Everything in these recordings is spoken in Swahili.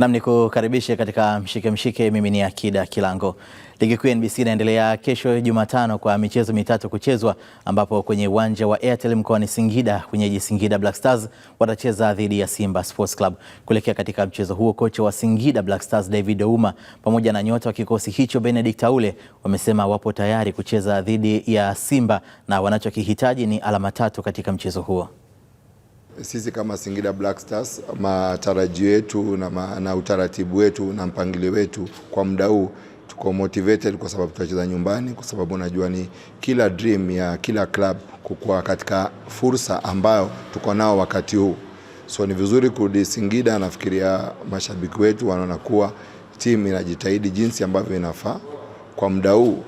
Nam nikukaribishe katika mshike, mimi ni Akida Kilango. Ligi kuu NBC inaendelea kesho Jumatano kwa michezo mitatu kuchezwa, ambapo kwenye uwanja wa Airtel mkoani Singida, wenyeji Singida Black Stars watacheza dhidi ya Simba Sports Club. Kuelekea katika mchezo huo, kocha wa Singida Black Stars David Ouma pamoja na nyota wa kikosi hicho Benedict Aule wamesema wapo tayari kucheza dhidi ya Simba na wanachokihitaji ni alama tatu katika mchezo huo. Sisi kama Singida Black Stars, matarajio yetu na utaratibu wetu na mpangilio wetu kwa muda huu, tuko motivated kwa sababu tutacheza nyumbani, kwa sababu najua ni kila dream ya kila club kukua katika fursa ambayo tuko nao wakati huu. So ni vizuri kurudi Singida. Nafikiria mashabiki wetu wanaona kuwa timu inajitahidi jinsi ambavyo inafaa kwa muda huu.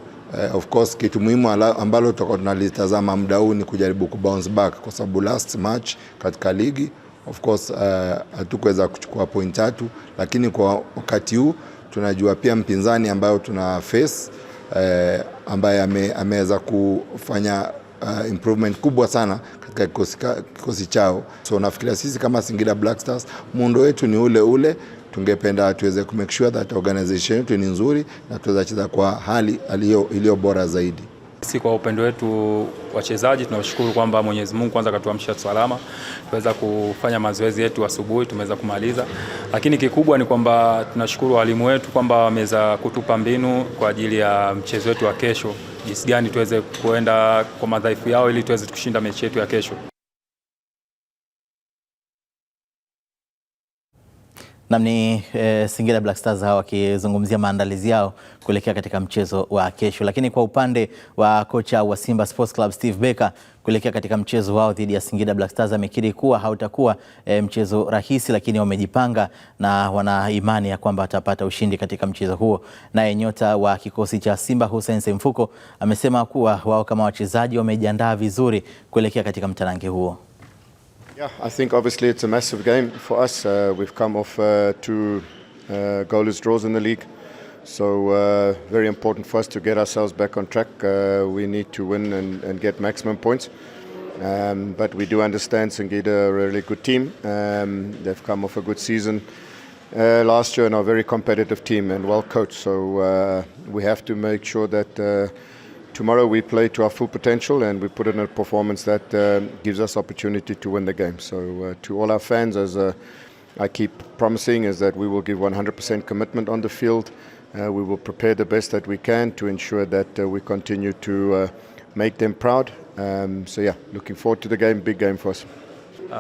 Of course kitu muhimu ambalo tutakuwa tunalitazama muda huu ni kujaribu kubounce back, kwa sababu last match katika ligi of course hatukuweza kuchukua point tatu, lakini kwa wakati huu tunajua pia mpinzani ambayo tuna face ambaye ameweza kufanya improvement kubwa sana katika kikosi chao. So nafikiria sisi kama Singida Black Stars muundo wetu ni ule. Tungependa tuweze ku make sure that organization yetu ni nzuri na tuweza cheza kwa hali iliyo bora zaidi. Sisi kwa upendo wetu wachezaji tunashukuru kwamba Mwenyezi Mungu kwanza katuamsha salama, tuweza kufanya mazoezi yetu asubuhi, tumeweza kumaliza. Lakini kikubwa ni kwamba tunashukuru walimu wetu kwamba wameweza kutupa mbinu kwa ajili ya mchezo wetu wa kesho, jinsi gani tuweze kuenda kwa madhaifu yao ili tuweze kushinda mechi yetu ya kesho. Namni Singida Black Stars hawa wakizungumzia maandalizi yao kuelekea katika mchezo wa kesho. Lakini kwa upande wa kocha wa Simba Sports Club Steve Becker kuelekea katika mchezo wao dhidi ya Singida Black Stars, amekiri kuwa hautakuwa mchezo rahisi, lakini wamejipanga na wana imani ya kwamba watapata ushindi katika mchezo huo. Naye nyota wa kikosi cha Simba Hussein Semfuko amesema kuwa wao kama wachezaji wamejiandaa vizuri kuelekea katika mtarange huo. Yeah, I think obviously it's a massive game for us. We've come off two goalless draws in the league, so very important for us to get ourselves back on track. We need to win and get maximum points, but we do understand Singida are a really good team. They've come off a good season last year and are a very competitive team and well coached, so we have to make sure that tomorrow we play to our full potential and we put in a performance that gives us opportunity to win the game. So to all our fans, as I keep promising, is that we will give 100% commitment on the field. We will prepare the best that we can to ensure that we continue to make them proud. So yeah, looking forward to the game, big game for us.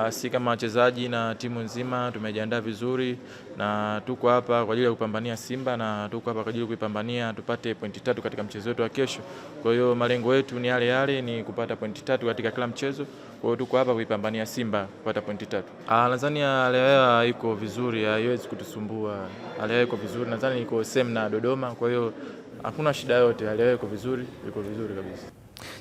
Si kama wachezaji na timu nzima tumejiandaa vizuri na tuko hapa kwa ajili ya kupambania Simba na tuko hapa kwa ajili ya kuipambania tupate pointi tatu katika mchezo wetu wa kesho. Kwa hiyo malengo yetu ni yale ni kupata pointi tatu katika kila mchezo. Kwa hiyo tuko hapa kuipambania Simba kupata pointi tatu. Nadhani leo iko vizuri, haiwezi kutusumbua. Leo iko vizuri, nadhani iko same na Dodoma, kwa hiyo hakuna shida yote. Leo iko vizuri kabisa.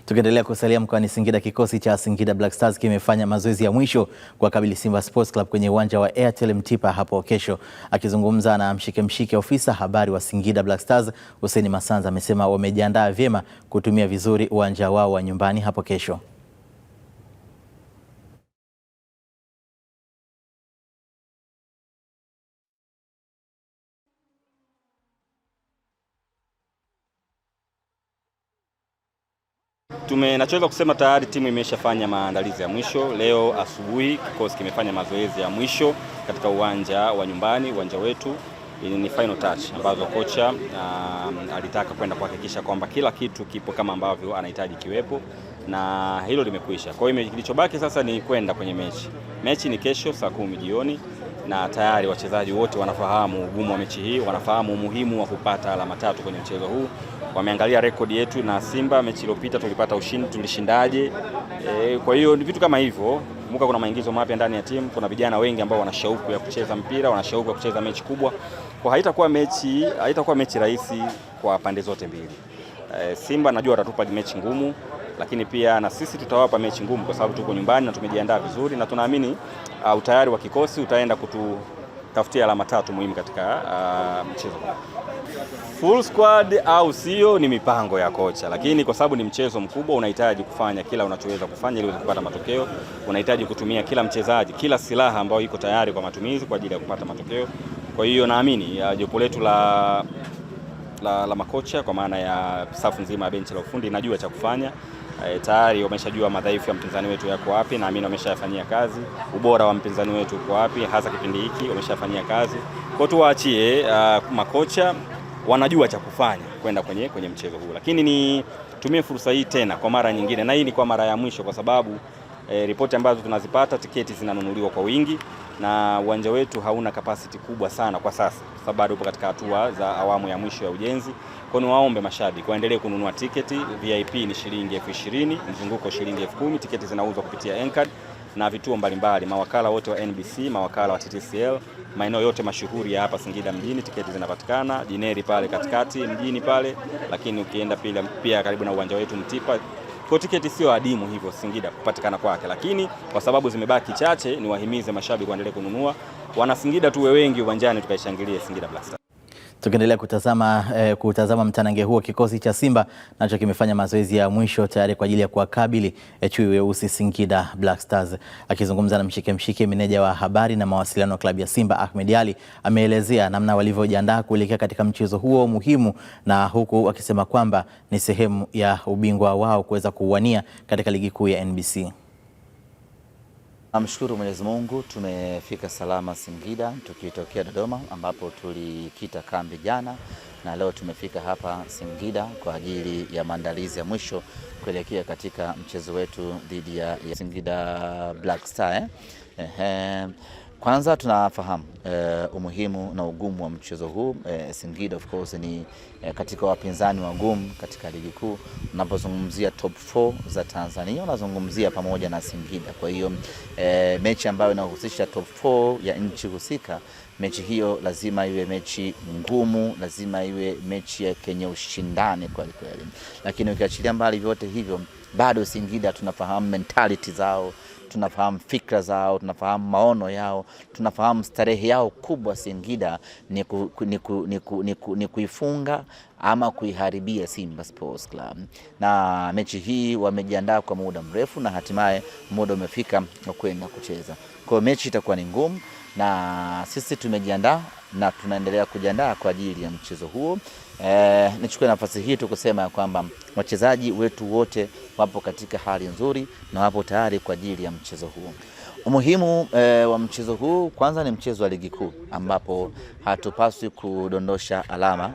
Tukiendelea kusalia mkoani Singida, kikosi cha Singida Black Stars kimefanya mazoezi ya mwisho kwa kabili Simba Sports Club kwenye uwanja wa Airtel Mtipa hapo kesho. Akizungumza na mshike ofisa habari wa Singida Black Stars Hussein Masanza amesema wamejiandaa vyema kutumia vizuri uwanja wao wa nyumbani hapo kesho. Nachoweza kusema tayari timu imeshafanya maandalizi ya mwisho. Leo asubuhi kikosi kimefanya mazoezi ya mwisho katika uwanja wa nyumbani, uwanja wetu. Ni final touch ambazo kocha alitaka kwenda kuhakikisha kwamba kila kitu kipo kama ambavyo anahitaji kiwepo, na hilo limekwisha. Kwa hiyo kilichobaki sasa ni kwenda kwenye mechi. Mechi ni kesho saa 10 jioni na tayari wachezaji wote wanafahamu ugumu wa mechi hii, wanafahamu umuhimu wa kupata alama tatu kwenye mchezo huu. Wameangalia rekodi yetu na Simba, mechi iliyopita tulipata ushindi, tulishindaje. Kwa hiyo ni vitu kama hivyo. Kumbuka kuna maingizo mapya ndani ya timu, kuna vijana wengi ambao wana shauku ya kucheza mpira, wana shauku ya kucheza mechi kubwa. Kwa haitakuwa mechi rahisi kwa pande zote mbili. Simba najua watatupa mechi ngumu, lakini pia na sisi tutawapa mechi ngumu kwa sababu tuko nyumbani na tumejiandaa vizuri, na tunaamini utayari wa kikosi utaenda kututafutia alama tatu muhimu katika mchezo. Full squad au sio ni mipango ya kocha, lakini kwa sababu ni mchezo mkubwa unahitaji kufanya kila unachoweza kufanya ili uweze kupata matokeo. Unahitaji kutumia kila mchezaji, kila silaha ambayo iko tayari kwa matumizi kwa ajili ya kupata matokeo. Kwa hiyo naamini jopo letu la makocha kwa maana ya safu nzima ya benchi la ufundi inajua cha kufanya. Tayari wameshajua madhaifu ya mpinzani wetu yako wapi, na naamini wameshafanyia kazi. Ubora wa mpinzani wetu uko wapi, hasa kipindi hiki wameshafanyia kazi. Kwa tuwaachie makocha wanajua cha kufanya kwenda kwenye mchezo huu. Lakini nitumie fursa hii tena kwa mara nyingine, na hii ni kwa mara ya mwisho, kwa sababu ripoti ambazo tunazipata, tiketi zinanunuliwa kwa wingi na uwanja wetu hauna capacity kubwa sana kwa sasa, sababu bado upo katika hatua za awamu ya mwisho ya ujenzi. Kwa hiyo waombe mashabiki waendelee kununua tiketi. VIP ni shilingi 20,000, mzunguko shilingi 10,000. Tiketi zinauzwa kupitia Ncard na vituo mbalimbali, mawakala wote wa NBC, mawakala wa TTCL, maeneo yote mashuhuri ya hapa Singida mjini tiketi zinapatikana. Jineri pale katikati mjini pale, lakini ukienda pia karibu na uwanja wetu Mtipa. Kwa tiketi sio adimu hivyo Singida kupatikana kwake, lakini kwa sababu zimebaki chache, ni wahimize mashabiki waendelee kununua. Wana Singida tuwe wengi uwanjani tukaishangilie Singida Black Stars. Tukiendelea kutazama mtanange huo, kikosi cha Simba nacho kimefanya mazoezi ya mwisho tayari kwa ajili ya kuwakabili chui weusi Singida Black Stars. Akizungumza na Mshike, meneja wa habari na mawasiliano klabu ya Simba Ahmed Ally ameelezea namna walivyojiandaa kuelekea katika mchezo huo muhimu, na huku akisema kwamba ni sehemu ya ubingwa wao kuweza kuwania katika ligi kuu ya NBC. Namshukuru Mwenyezi Mungu, tumefika salama Singida tukitokea Dodoma ambapo tulikita kambi jana, na leo tumefika hapa Singida kwa ajili ya maandalizi ya mwisho kuelekea katika mchezo wetu dhidi ya Singida Black Star. Kwanza tunafahamu umuhimu na ugumu wa mchezo huu. Singida of course ni katika wapinzani wagumu katika ligi kuu. Unapozungumzia top 4 za Tanzania unazungumzia pamoja na Singida. Kwa hiyo mechi ambayo inahusisha top 4 ya nchi husika, mechi hiyo lazima iwe mechi ngumu, lazima iwe mechi yenye ushindani kwa kweli. Lakini ukiachilia mbali vyote hivyo, bado Singida tunafahamu mentality zao, tunafahamu fikra zao, tunafahamu maono yao, tunafahamu starehe yao kubwa Singida ni kuifunga ama kuiharibia Simba Sports Club. Na mechi hii wamejiandaa kwa muda mrefu na hatimaye muda umefika wa kwenda kucheza. Kwa mechi itakuwa ni ngumu na sisi tumejiandaa na tunaendelea kujiandaa kwa ajili ya mchezo huo. Nichukue nafasi hii tu kusema ya kwamba wachezaji wetu wote wapo katika hali nzuri na wapo tayari kwa ajili ya mchezo huo. Umuhimu wa mchezo huu, kwanza ni mchezo wa ligi kuu ambapo hatupaswi kudondosha alama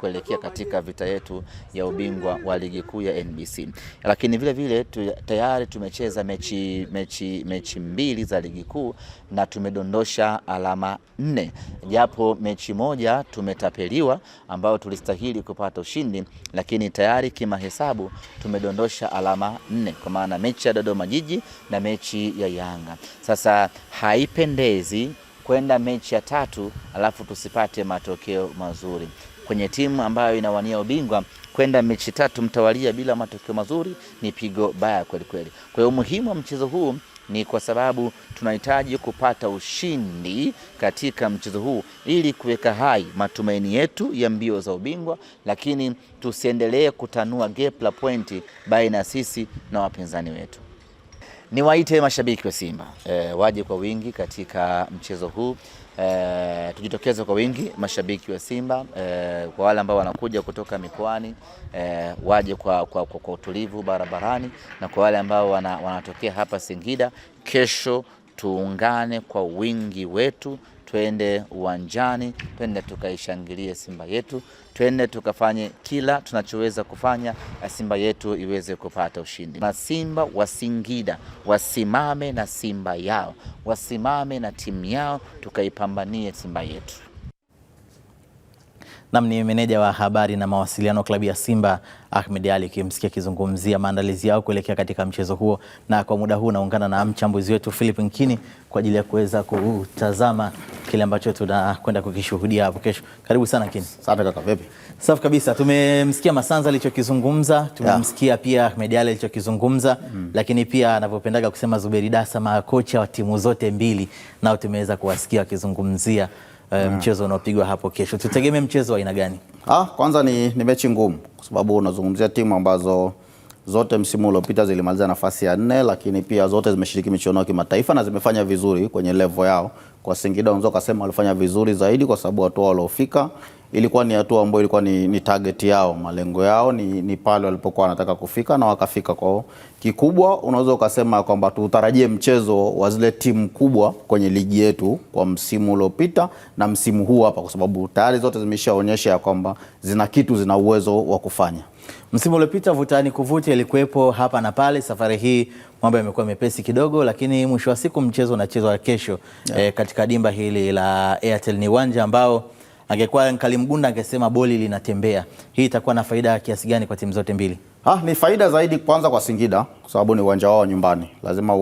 kuelekea katika vita yetu ya ubingwa wa ligi kuu ya NBC. Lakini vile vile tayari tumecheza mechi mbili za ligi kuu na tumedondosha alama 4. Japo mechi moja tumetapeliwa ambayo tulistahili kupata ushindi, lakini tayari kimahesabu tumedondosha alama 4 kwa maana mechi ya Dodoma Jiji na mechi ya Yanga. Sasa haipendezi kwenda mechi ya 3 alafu tusipate matokeo mazuri. Kwenye timu ambayo inawania ubingwa, kwenda mechi 3 mtawalia bila matokeo mazuri ni pigo baya kweli kweli. Kwa hiyo umuhimu wa mchezo huu ni kwa sababu tunahitaji kupata ushindi katika mchezo huu ili kuweka hai matumaini yetu ya mbio za ubingwa, lakini tusiendelee kutanua gap la pointi baina sisi na wapinzani wetu. Niwaite mashabiki wa Simba waje kwa wingi katika mchezo huu. Tujitokeze kwa wingi mashabiki wa Simba, kwa wale ambao wanakuja kutoka mikoani waje kwa utulivu barabarani, na kwa wale ambao wanatokea hapa Singida, kesho tuungane kwa wingi wetu, twende uwanjani, twende tukaishangilie Simba yetu, twende tukafanye kila tunachoweza kufanya Simba yetu iweze kupata ushindi. Na Simba wa Singida wasimame na Simba yao, wasimame na timu yao, tukaipambanie Simba yetu. Ni meneja wa habari na mawasiliano klabu ya Simba Ahmed Ally, kimsikia kizungumzia maandalizi yao kuelekea katika mchezo huo, na kwa muda huu naungana na mchambuzi wetu Philip Nkini kwa ajili ya kuweza kutazama kile ambacho tunakwenda kukishuhudia hapo kesho. Karibu sana Nkini. Asante kaka, vipi? Safi kabisa. Tumemsikia Masanza alichokizungumza, tumemsikia pia Ahmed Ally alichokizungumza, lakini pia anavyopendaga kusema Zuberi Dasa, makocha wa timu zote mbili nao tumeweza kuwasikia wakizungumzia mchezo unaopigwa hapo kesho. Tutegemee mchezo wa aina gani? Kwanza ni mechi ngumu kwa sababu unazungumzia timu ambazo zote msimu uliopita zilimaliza nafasi ya 4, lakini pia zote zimeshiriki michuano ya kimataifa na zimefanya vizuri kwenye level yao. Kwa Singida unaweza kusema walifanya vizuri zaidi kwa sababu hatua waliofika ilikuwa ni hatua ambayo ilikuwa ni target yao, malengo yao ni pale walipokuwa wanataka kufika na wakafika. Kwa kikubwa unaweza ukasema kwamba tutarajie mchezo wa zile timu kubwa kwenye ligi yetu kwa msimu uliopita na msimu huu hapa, kwa sababu tayari zote zimeshaonyesha kwamba zina uwezo wa kufanya. Msimu uliopita vutani kuvuta ilikuwepo hapa na pale. Safari hii mambo yamekuwa mepesi kidogo, lakini mwisho wa siku mchezo unachezwa kesho katika dimba hili la Airtel. Ni uwanja ambao angekuwa Kalimgunda angesema boli linatembea. Hii itakuwa na faida kiasi gani kwa timu zote mbili? Ni faida zaidi kwanza kwa Singida kwa sababu ni uwanja wao nyumbani. Lazima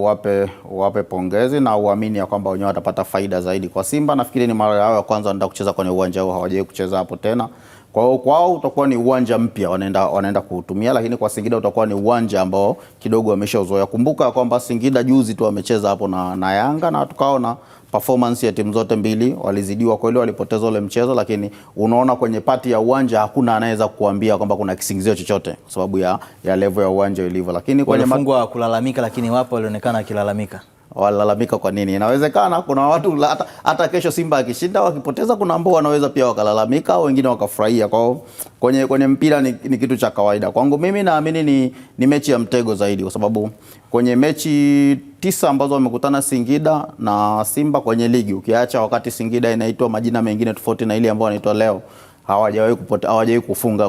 uwape pongezi na uamini ya kwamba wenyewe watapata faida zaidi. Kwa Simba nafikiri ni mara yao ya kwanza wanaenda kucheza kwenye uwanja huu, hawajawahi kucheza hapo tena. Kwao utakuwa ni uwanja mpya wanaenda kuutumia, lakini kwa Singida utakuwa ni uwanja ambao kidogo wameshauzoea. Kumbuka kwamba Singida juzi tu wamecheza hapo na Yanga na tukaona performance ya timu zote mbili, walizidiwa kweli, walipoteza ule mchezo, lakini unaona kwenye pati ya uwanja hakuna anaweza kukuambia kwamba kuna kisingizio chochote kwa sababu ya level ya uwanja ilivyo. Lakini kwenye walifungwa kulalamika, lakini wapo walionekana akilalamika. Walalamika kwa nini? Inawezekana kuna watu hata kesho Simba akishinda wakipoteza, kuna ambao wanaweza pia wakalalamika au wengine wakafurahia. Kwa kwenye mpira ni kitu cha kawaida. Kwangu mimi naamini ni mechi ya mtego zaidi, kwa sababu kwenye mechi 9 ambazo wamekutana Singida na Simba kwenye ligi, ukiacha wakati Singida inaitwa majina mengine tofauti na ile ambayo wanaitwa leo, hawajawahi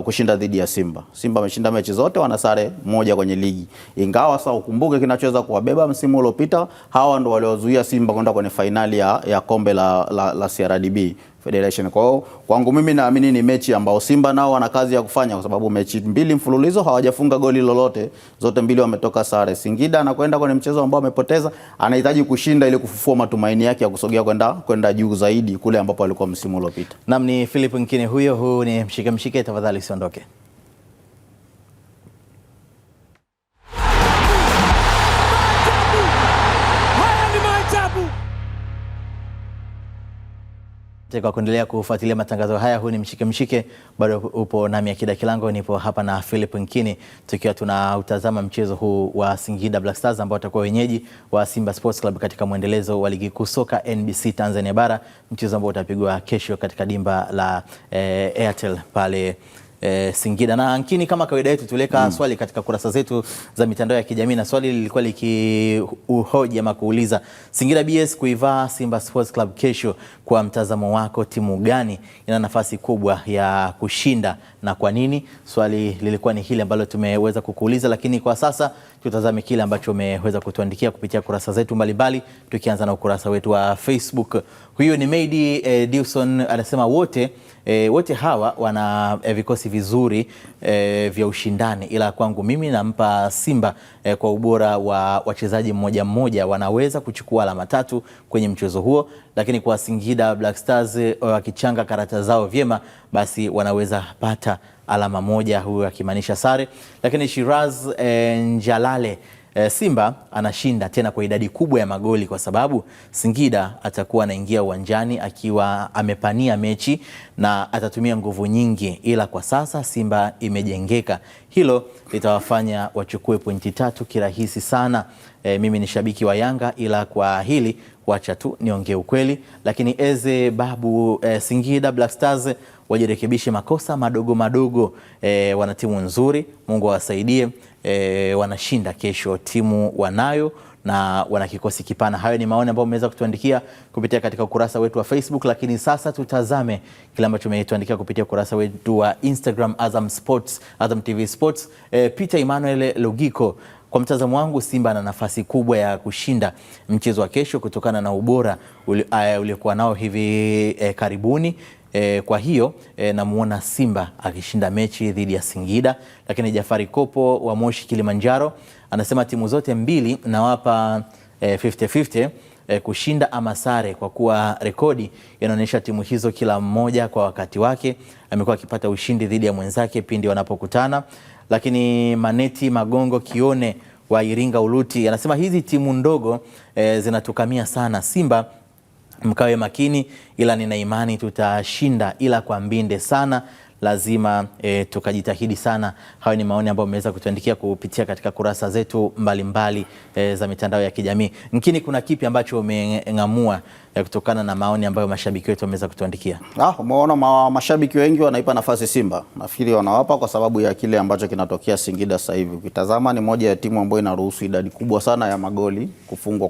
kushinda dhidi ya Simba. Simba ameshinda mechi zote, wana sare moja kwenye ligi. Ingawa sasa ukumbuke kinachoweza kuwabeba msimu uliopita, hawa ndo waliozuia Simba kwenda kwenye finali ya kombe la CRDB Federation. Kwangu mimi naamini ni mechi ambao Simba nao wana kazi ya kufanya, kwa sababu mechi 2 mfululizo hawajafunga goli lolote, zote 2 wametoka sare. Singida anakwenda kwenye mchezo ambao amepoteza, anahitaji kushinda ili kufufua matumaini yake ya kusogea kwenda juu zaidi kule ambapo alikuwa msimu uliopita. Naam, ni Philip Nkine huyo. Huu ni mshike, tafadhali usiondoke. Kwa kuendelea kufuatilia matangazo haya, huu ni mshike, bado upo nami Akida Kilango, nipo hapa na Philip Nkini tukiwa tunautazama mchezo huu wa Singida Black Stars ambao watakuwa wenyeji wa Simba Sports Club katika mwendelezo wa ligi kuu soka NBC Tanzania Bara, mchezo ambao utapigwa kesho katika dimba la Airtel pale Singida. Na Nkini, kama kawaida yetu tuleka swali katika kurasa zetu za mitandao ya kijamii, na swali lilikuwa likiuhoji ama kuuliza Singida BS kuivaa Simba Sports Club kesho, kwa mtazamo wako timu gani ina nafasi kubwa ya kushinda na kwa nini? Swali lilikuwa ni hili ambalo tumeweza kukuuliza, lakini kwa sasa tutazame kile ambacho umeweza kutuandikia kupitia kurasa zetu mbalimbali, tukianza na ukurasa wetu wa Facebook. Huyo ni Meidi Dewson, anasema wote hawa wana vikosi vizuri vya ushindani, ila kwangu mimi nampa Simba kwa ubora wa wachezaji mmoja, wanaweza kuchukua alama 3 kwenye mchezo huo, lakini kwa Singida Black Stars wakichanga karata zao vyema, basi wanaweza pata alama 1, huyo akimaanisha sare. Lakini Shiraz Njalale, Simba anashinda tena kwa idadi kubwa ya magoli, kwa sababu Singida atakuwa anaingia uwanjani akiwa amepania mechi na atatumia nguvu nyingi, ila kwa sasa Simba imejengeka, hilo litawafanya wachukue pointi 3 kirahisi sana. Mimi ni shabiki wa Yanga, ila kwa hili wacha tu niongee ukweli. Lakini Eze Babu, Singida Black Stars wajirekebishe makosa madogo, wana timu nzuri, Mungu awasaidie, wanashinda kesho, timu wanayo na wana kikosi kipana. Hayo ni maoni ambayo mmeweza kutuandikia kupitia katika ukurasa wetu wa Facebook, lakini sasa tutazame kile ambacho mmetuandikia kupitia ukurasa wetu wa Instagram Azam TV Sports. Peter Emmanuel Logiko, kwa mtazamo wangu Simba ana nafasi kubwa ya kushinda mchezo wa kesho kutokana na ubora uliokuwa nao hivi karibuni. Kwa hiyo namuona Simba akishinda mechi dhidi ya Singida. Lakini Jafari Kopo wa Moshi Kilimanjaro anasema timu zote mbili nawapa 50-50 kushinda ama sare, kwa kuwa rekodi inaonyesha timu hizo kila mmoja kwa wakati wake amekuwa akipata ushindi dhidi ya mwenzake pindi wanapokutana. Lakini Maneti Magongo Kione wa Iringa Uluti anasema hizi timu ndogo zinatukamia sana, Simba mkawe makini, ila nina imani tutashinda, ila kwa mbinde sana. lazima tukajitahidi sana. Hayo ni maoni ambayo mmeweza kutuandikia kupitia katika kurasa zetu mbalimbali za mitandao ya kijamii. Lakini kuna kipi ambacho umeng'amua kutokana na maoni ambayo mashabiki wetu wameweza kutuandikia? Umeona mashabiki wengi wanaipa nafasi Simba. Nafikiri wanawapa kwa sababu ya kile ambacho kinatokea Singida sasa hivi. Ukitazama ni moja ya timu ambayo inaruhusu idadi kubwa sana ya magoli kufungwa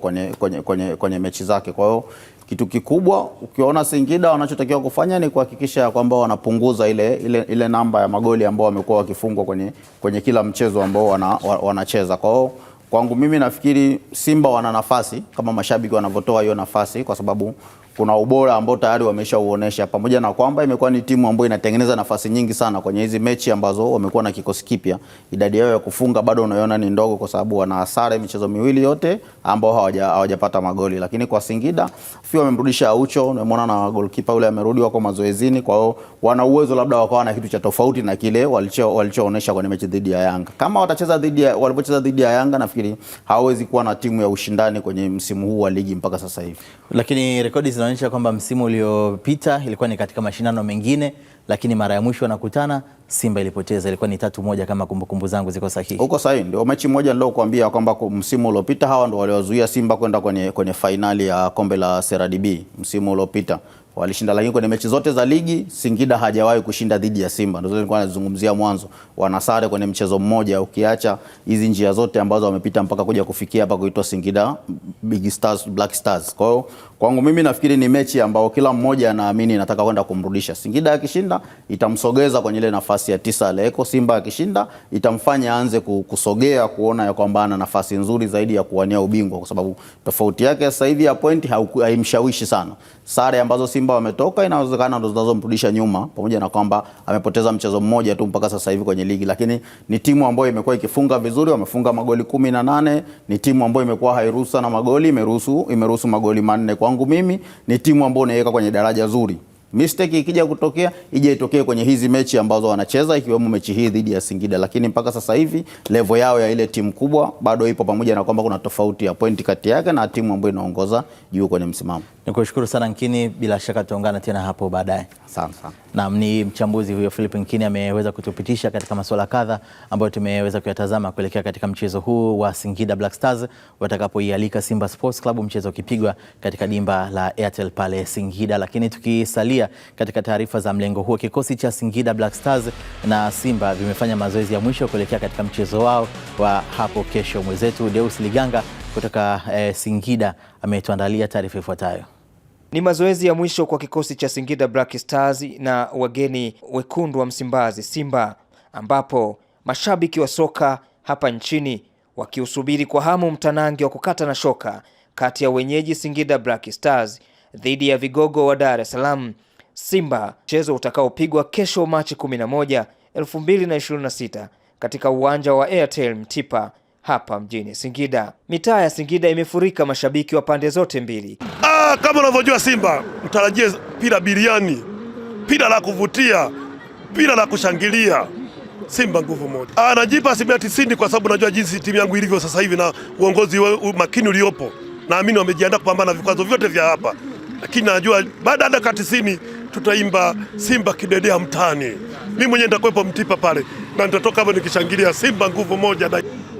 kwenye mechi zake. Kwa hiyo kitu kikubwa ukiona Singida wanachotakiwa kufanya ni kuhakikisha kwamba wanapunguza ile namba ya magoli ambao wamekuwa wakifungwa kwenye kila mchezo ambao wanacheza. Kwa hiyo kwangu mimi nafikiri Simba wana nafasi kama mashabiki wanavyotoa hiyo nafasi, kwa sababu kuna ubora ambao tayari wameshauonesha, pamoja na kwamba imekuwa ni timu ambayo inatengeneza nafasi nyingi sana kwenye hizi mechi ambazo wamekuwa na kikosi kipya. Idadi yao ya kufunga bado unaiona ni ndogo, kwa sababu wana hasara michezo miwili yote ambao hawajapata magoli. Lakini kwa Singida fio wamemrudisha Aucho, unaona na goalkeeper yule amerudi, wako mazoezini. Kwa hiyo wana uwezo labda wakawa na kitu cha tofauti na kile walichoonesha kwenye mechi dhidi ya Yanga. Kama watacheza walipocheza dhidi ya Yanga, nafikiri hawezi kuwa na timu ya ushindani kwenye msimu huu wa ligi mpaka sasa hivi. Lakini rekodi zinaonyesha kwamba msimu uliopita ilikuwa ni katika mashindano mengine, lakini mara ya mwisho wanakutana Simba ilipoteza, ilikuwa ni 3-1 kama kumbukumbu zangu ziko sahihi. Uko sahihi, ndio mechi moja nilokuambia kwamba msimu uliopita hawa ndio waliozuia Simba kwenda kwenye finali ya kombe la CRDB msimu uliopita. Walishinda, lakini kwenye mechi zote za ligi Singida hajawahi kushinda dhidi ya Simba. Ndio nilikuwa nazungumzia mwanzo. Wanasare kwenye mchezo mmoja, ukiacha hizi njia zote ambazo wamepita mpaka kuja kufikia hapa kuitwa Singida Big Stars, Black Stars. Kwa hiyo kwangu mimi nafikiri ni mechi ambayo kila mmoja anaamini inataka kwenda kumrudisha. Singida akishinda itamsogeza kwenye ile nafasi ya 9 aleko. Simba akishinda itamfanya aanze kusogea, kuona ya kwamba ana nafasi nzuri zaidi ya kuwania ubingwa, kwa sababu tofauti yake sasa hivi ya point haimshawishi sana. Sare ambazo Simba wametoka inawezekana ndo zinazomrudisha nyuma, pamoja na kwamba amepoteza mchezo mmoja tu mpaka sasa hivi kwenye ligi, lakini ni timu ambayo imekuwa ikifunga vizuri, wamefunga magoli 18, ni timu ambayo imekuwa hairuhusu sana magoli, imeruhusu magoli 4. Kwangu mimi ni timu ambayo inaweka kwenye daraja zuri. Mistake ikija kutokea ije itokee kwenye hizi mechi ambazo wanacheza, ikiwemo mechi hii dhidi ya Singida, lakini mpaka sasa hivi level yao ya ile timu kubwa bado ipo, pamoja na kwamba kuna tofauti ya pointi kati yake na timu ambayo inaongoza juu kwenye msimamo. Nikushukuru sana Nkini, bila shaka tutaungana tena hapo baadaye. Sana. Naam, ni mchambuzi huyo Philip Nkini ameweza kutupitisha katika masuala kadha ambayo tumeweza kuyatazama kuelekea katika mchezo huu wa Singida Black Stars watakapoialika Simba Sports Club, mchezo ukipigwa katika dimba la Airtel pale Singida. Lakini tukisalia katika taarifa za mlengo huo, kikosi cha Singida Black Stars na Simba vimefanya mazoezi ya mwisho kuelekea katika mchezo wao wa hapo kesho. Mwenzetu Deus Liganga kutoka Singida ametuandalia taarifa ifuatayo. Ni mazoezi ya mwisho kwa kikosi cha Singida Black Stars na wageni wekundu wa Msimbazi Simba, ambapo mashabiki wa soka hapa nchini wakiusubiri kwa hamu mtanange wa kukata na shoka kati ya wenyeji Singida Black Stars dhidi ya vigogo wa Dar es Salaam Simba, mchezo utakaopigwa kesho Machi 11, 2026 katika uwanja wa Airtel Mtipa hapa mjini Singida. Mitaa ya Singida imefurika mashabiki wa pande zote mbili. Kama unavyojua Simba, mtarajie pira biriani, pira la kuvutia, pira la kushangilia. Simba nguvu moja. Najipa 90% kwa sababu najua jinsi timu yangu ilivyo sasa hivi na uongozi makini uliopo. Naamini wamejiandaa kupambana na vikwazo vyote vya hapa. Lakini najua baada ya dakika 90 tutaimba Simba kidedea mtani. Mimi mwenyewe nitakuwepo Mtipa pale na nitatoka hapo nikishangilia Simba nguvu moja.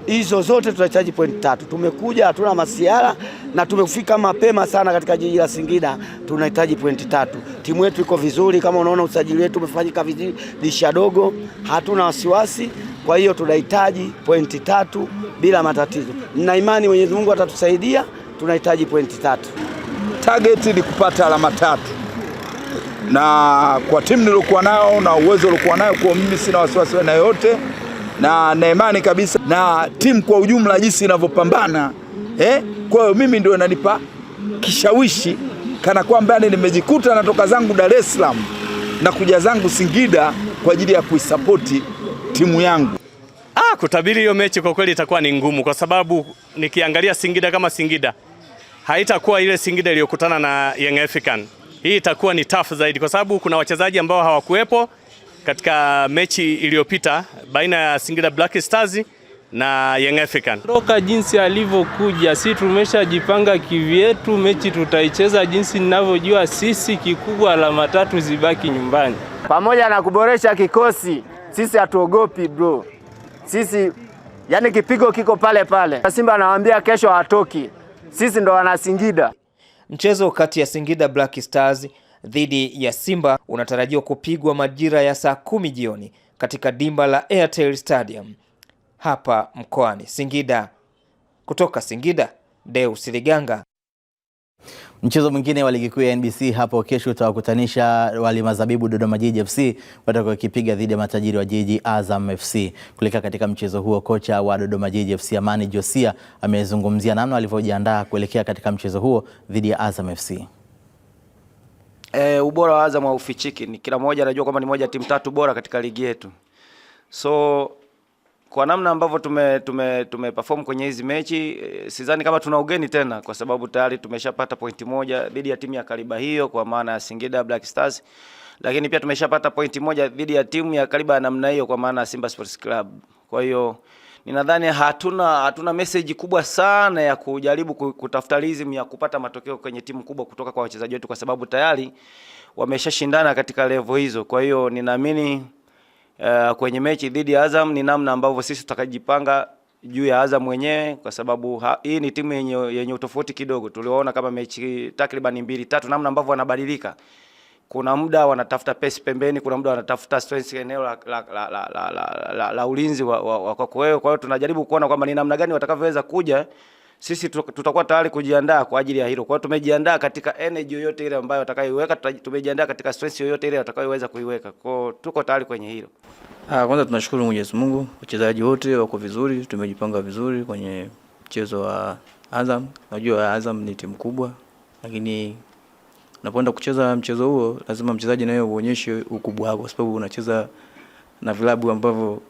Hizo zote tunahitaji point 3. Tumekuja hatuna masiara na tumefika mapema sana katika jiji la Singida. Tunahitaji point 3. Timu yetu iko vizuri, kama unaona usajili wetu umefanyika vizuri, dirisha dogo, hatuna wasiwasi. Kwa hiyo tunahitaji point 3 bila matatizo. Nina imani Mwenyezi Mungu atatusaidia. Tunahitaji point 3. Target ni kupata alama 3. Na kwa timu nilokuwa nao na uwezo nilokuwa nayo, kwa mimi sina wasiwasi na yote. Na imani kabisa na timu kwa ujumla jinsi inavyopambana. Kwa hiyo mimi ndio inanipa kishawishi kana kwamba nimejikuta natoka zangu Dar es Salaam na kuja zangu Singida kwa ajili ya kuisapoti timu yangu. Kutabiri hiyo mechi kwa kweli itakuwa ni ngumu, kwa sababu nikiangalia Singida kama Singida haitakuwa ile Singida iliyokutana na Young African. Hii itakuwa ni tough zaidi, kwa sababu kuna wachezaji ambao hawakuwepo katika mechi iliyopita baina ya Singida Black Stars na Young African. Toka jinsi alivyokuja, si tumeshajipanga kivyetu, mechi tutaicheza jinsi ninavyojua sisi, kikubwa alama 3 zibaki nyumbani. Pamoja na kuboresha kikosi, sisi hatuogopi bro. Sisi yani kipigo kiko pale pale. Simba anawaambia kesho hatoki. Sisi ndo wana Singida. Mchezo kati ya Singida Black Stars dhidi ya Simba unatarajiwa kupigwa majira ya saa 10 jioni katika dimba la Airtel Stadium hapa mkoani Singida. Kutoka Singida, Deus Liganga. Mchezo mwingine wa ligi kuu ya NBC hapo kesho utawakutanisha Walima Zabibu Dodoma Jiji FC watakaokipiga dhidi ya matajiri wa jiji Azam FC. Kuelekea katika mchezo huo, kocha wa Dodoma Jiji FC Amani Josia amezungumzia namna walivyojiandaa kuelekea katika mchezo huo dhidi ya Azam FC. Ubora wa Azam haufichiki. Ni kila mmoja anajua kwamba ni moja ya timu 3 bora katika ligi yetu. So kwa namna ambavyo tume perform kwenye hizi mechi, sidhani kama tuna ugeni tena, kwa sababu tayari tumeshapata pointi 1 dhidi ya timu ya kaliba hiyo, kwa maana ya Singida Black Stars. Lakini pia tumeshapata pointi 1 dhidi ya timu ya kaliba ya namna hiyo, kwa maana ya Simba Sports Club. Kwa hiyo ninadhani hatuna message kubwa sana ya kujaribu kutafuta reason ya kupata matokeo kwenye timu kubwa kutoka kwa wachezaji wetu, kwa sababu tayari wameshashindana katika level hizo. Kwa hiyo ninaamini kwenye mechi dhidi ya Azam ni namna ambavyo sisi tutakajipanga juu ya Azam mwenyewe, kwa sababu hii ni timu yenye utofauti kidogo. Tuliwaona kama mechi takriban 2-3 namna ambavyo wanabadilika. Kuna muda wanatafuta pace pembeni, kuna muda wanatafuta strength eneo la ulinzi wa kwako wewe. Kwa hiyo tunajaribu kuona kwamba ni namna gani watakavyoweza kuja. Sisi tutakuwa tayari kujiandaa kwa ajili ya hilo. Kwa hiyo tumejiandaa katika energy yoyote ile ambayo watakayoiweka, tumejiandaa katika stress yoyote ile watakayoweza kuiweka. Kwa hiyo tuko tayari kwenye hilo. Kwanza tunashukuru Mwenyezi Mungu, wachezaji wote wako vizuri, tumejipanga vizuri kwenye mchezo wa Azam. Najua Azam ni timu kubwa, lakini unapoenda kucheza mchezo huo lazima mchezaji naye uonyeshe ukubwa wako, kwa sababu unacheza na vilabu ambavyo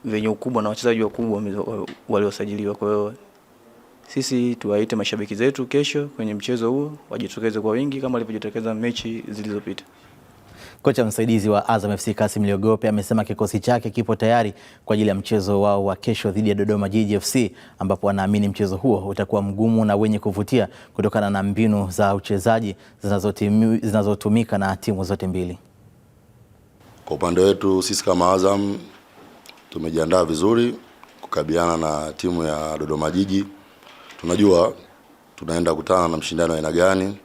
venye ukubwa na wachezaji wakubwa waliosajiliwa. Kwa hiyo sisi tuwaite mashabiki zetu kesho kwenye mchezo huo wajitokeze kwa wingi kama walivyojitokeza mechi zilizopita. Kocha msaidizi wa Azam FC Kasim Liogope amesema kikosi chake kipo tayari kwa ajili ya mchezo wao wa kesho dhidi ya Dodoma Jiji FC, ambapo wanaamini mchezo huo utakuwa mgumu na wenye kuvutia kutokana na mbinu za uchezaji zinazotumika na timu zote mbili. Kwa upande wetu sisi kama Azam tumejiandaa vizuri kukabiliana na timu ya Dodoma Jiji. Tunajua tunaenda kutana na mshindano wa aina gani,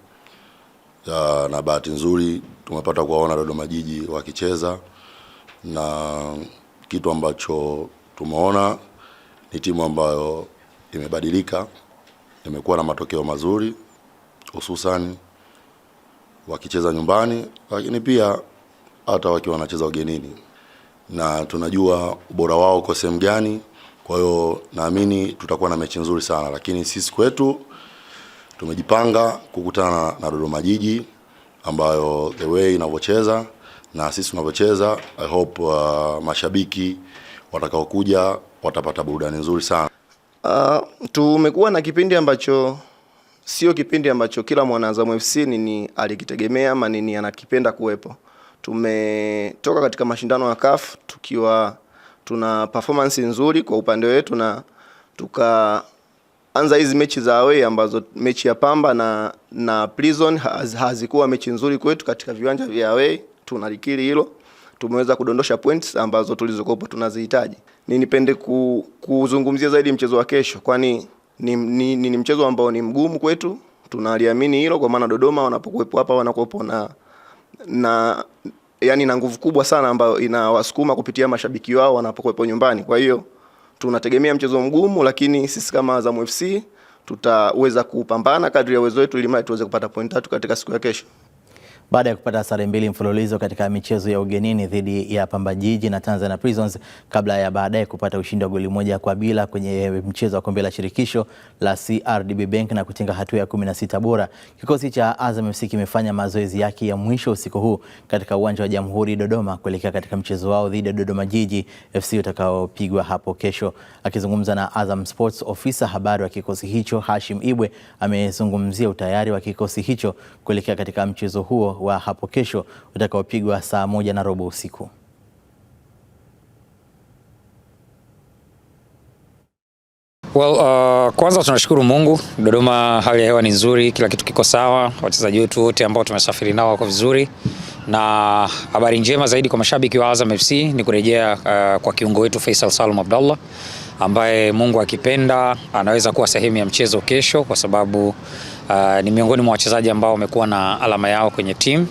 na bahati nzuri tumepata kuwaona Dodoma Jiji wakicheza, na kitu ambacho tumeona ni timu ambayo imebadilika, imekuwa na matokeo mazuri, hususan wakicheza nyumbani, lakini pia hata wakiwa wanacheza ugenini, na tunajua ubora wao uko sehemu gani. Kwa hiyo naamini tutakuwa na mechi nzuri sana, lakini sisi kwetu tumejipanga kukutana na Dodoma Jiji ambayo the way inavyocheza na sisi tunavyocheza, I hope mashabiki watakaokuja watapata burudani nzuri sana. Tumekuwa na kipindi ambacho sio kipindi ambacho kila mwana Azam FC ni alikitegemea ama nini anakipenda kuwepo. Tumetoka katika mashindano ya CAF tukiwa tuna performance nzuri kwa upande wetu, na tukaanza hizi mechi za away ambazo mechi ya Pamba na Prison hazikuwa mechi nzuri kwetu katika viwanja vya away. Tunalikiri hilo. Tumeweza kudondosha points ambazo tulizokopa tunazihitaji. Nipende kuzungumzia zaidi mchezo wa kesho, kwani ni mchezo ambao ni mgumu kwetu. Tunaliamini hilo, kwa maana Dodoma wanapokuwepo hapa wanakuwepo na yani na nguvu kubwa sana ambayo inawasukuma kupitia mashabiki wao wanapokuwepo nyumbani. Kwa hiyo tunategemea mchezo mgumu, lakini sisi kama Azam FC tutaweza kupambana kadri ya uwezo wetu ili tuweze kupata point 3 katika siku ya kesho. Baada ya kupata sare 2 mfululizo katika michezo ya ugenini dhidi ya Pamba Jiji na Tanzania Prisons, kabla ya baadaye kupata ushindi wa goli 1-0 kwenye mchezo wa kombe la shirikisho la CRDB Bank na kutinga hatua ya 16 bora, kikosi cha Azam FC kimefanya mazoezi yake ya mwisho usiku huu katika uwanja wa Jamhuri Dodoma kuelekea katika mchezo wao dhidi ya Dodoma Jiji FC utakaopigwa hapo kesho. Akizungumza na Azam Sports, ofisa habari wa kikosi hicho Hashim Ibwe amezungumzia utayari wa kikosi hicho kuelekea katika mchezo huo wa hapo kesho utakaopigwa saa 1:15 usiku. Kwanza tunashukuru Mungu. Dodoma hali ya hewa ni nzuri, kila kitu kiko sawa. Wachezaji wetu wote ambao tumesafiri nao wako vizuri. Na habari njema zaidi kwa mashabiki wa Azam FC ni kurejea kwa kiungo wetu Faisal Salum Abdallah, ambaye Mungu akipenda anaweza kuwa sehemu ya mchezo kesho, kwa sababu ni miongoni mwa wachezaji ambao wamekuwa na alama yao kwenye timu.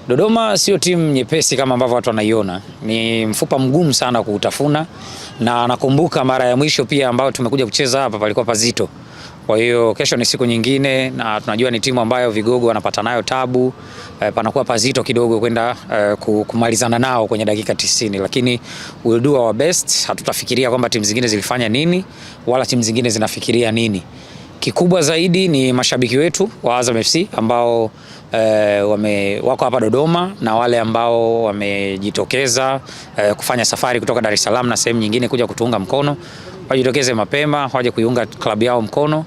Dodoma sio timu nyepesi kama ambavyo watu wanaiona. Ni mfupa mgumu sana kuutafuna, na nakumbuka mara ya mwisho pia ambao tumekuja kucheza hapa palikuwa pazito. Kwa hiyo kesho ni siku nyingine, na tunajua ni timu ambayo vigogo wanapata nayo tabu, panakuwa pazito kidogo kwenda kumalizana nao kwenye dakika 90, lakini we'll do our best. Hatutafikiria kwamba timu zingine zilifanya nini wala timu zingine zinafikiria nini. Kikubwa zaidi ni mashabiki wetu wa Azam FC ambao wako hapa Dodoma, na wale ambao wamejitokeza kufanya safari kutoka Dar es Salaam na sehemu nyingine kuja kutuunga mkono. Wajitokeze mapema, waje kuiunga klabu yao mkono.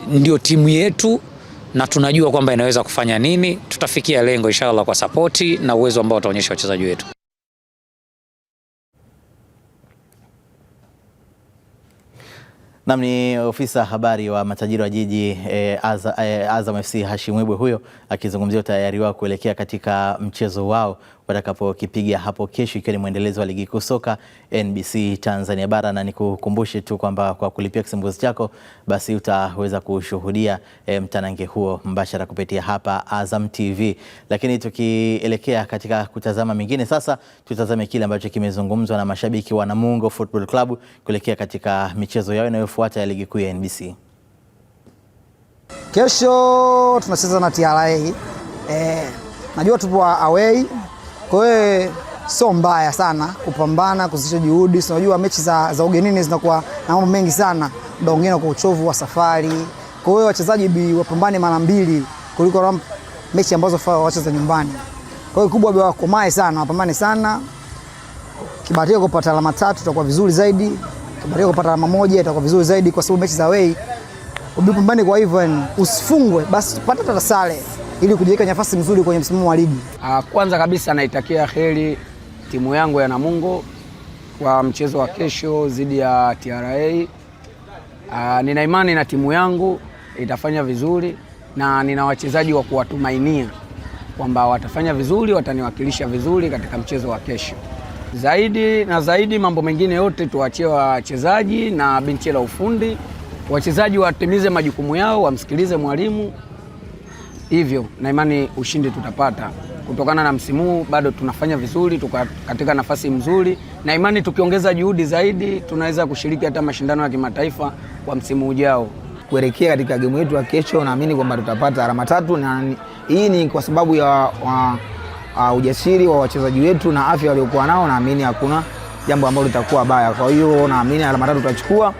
Ndio timu yetu na tunajua kwamba inaweza kufanya nini. Tutafikia lengo inshallah kwa sapoti na uwezo ambao wataonyesha wachezaji wetu. Ni ofisa habari wa matajiri wa jiji Azam FC Hashim Ibwe huyo akizungumzia utayari wao kuelekea katika mchezo wao watakapokipiga hapo kesho, ikiwa ni mwendelezo wa ligi kuu soka NBC Tanzania bara. Na nikukumbushe tu kwamba kwa kulipia kisimbuzi chako basi utaweza kushuhudia mtanange huo mbashara kupitia hapa Azam TV. Lakini tukielekea katika kutazama mengine sasa, tutazame kile ambacho kimezungumzwa na mashabiki wa Namungo Football Club kuelekea katika michezo yao inayofuata ya ligi kuu ya NBC. Kesho tunacheza na TRA. Najua tupo away, kwa hiyo sio mbaya sana kupambana, kuzidisha juhudi. Unajua mechi za ugenini zinakuwa na mambo mengi sana, muda mwingine kwa uchovu wa safari. Kwa hiyo wachezaji wapambane mara mbili kuliko mechi ambazo wacheza nyumbani. Kwa hiyo kubwa wakomae sana, wapambane sana. Kibahatika kupata alama 3 itakuwa vizuri zaidi. Kibahatika kupata alama 1 itakuwa vizuri zaidi, kwa sababu mechi za away ubipambane. Kwa hivyo usifungwe, basi tupate hata sare ili kujiweka nafasi nzuri kwenye msimamo wa ligi. Kwanza kabisa naitakia heri timu yangu ya Namungo kwa mchezo wa kesho dhidi ya TRA. Nina imani na timu yangu itafanya vizuri, na nina wachezaji wa kuwatumainia kwamba watafanya vizuri, wataniwakilisha vizuri katika mchezo wa kesho. Zaidi mambo mengine yote tuachie wachezaji na benchi la ufundi. Wachezaji watimize majukumu yao, wamsikilize mwalimu. Hivyo na imani ushindi tutapata. Kutokana na msimu huu bado tunafanya vizuri, tuko katika nafasi nzuri, na imani tukiongeza juhudi zaidi tunaweza kushiriki hata mashindano ya kimataifa kwa msimu ujao. Kuelekea katika game yetu ya kesho, naamini kwamba tutapata alama 3, na hii ni kwa sababu ya ujasiri wa wachezaji wetu na afya waliokuwa nao. Naamini hakuna jambo ambalo litakuwa baya. Kwa hiyo naamini alama 3 tutachukua.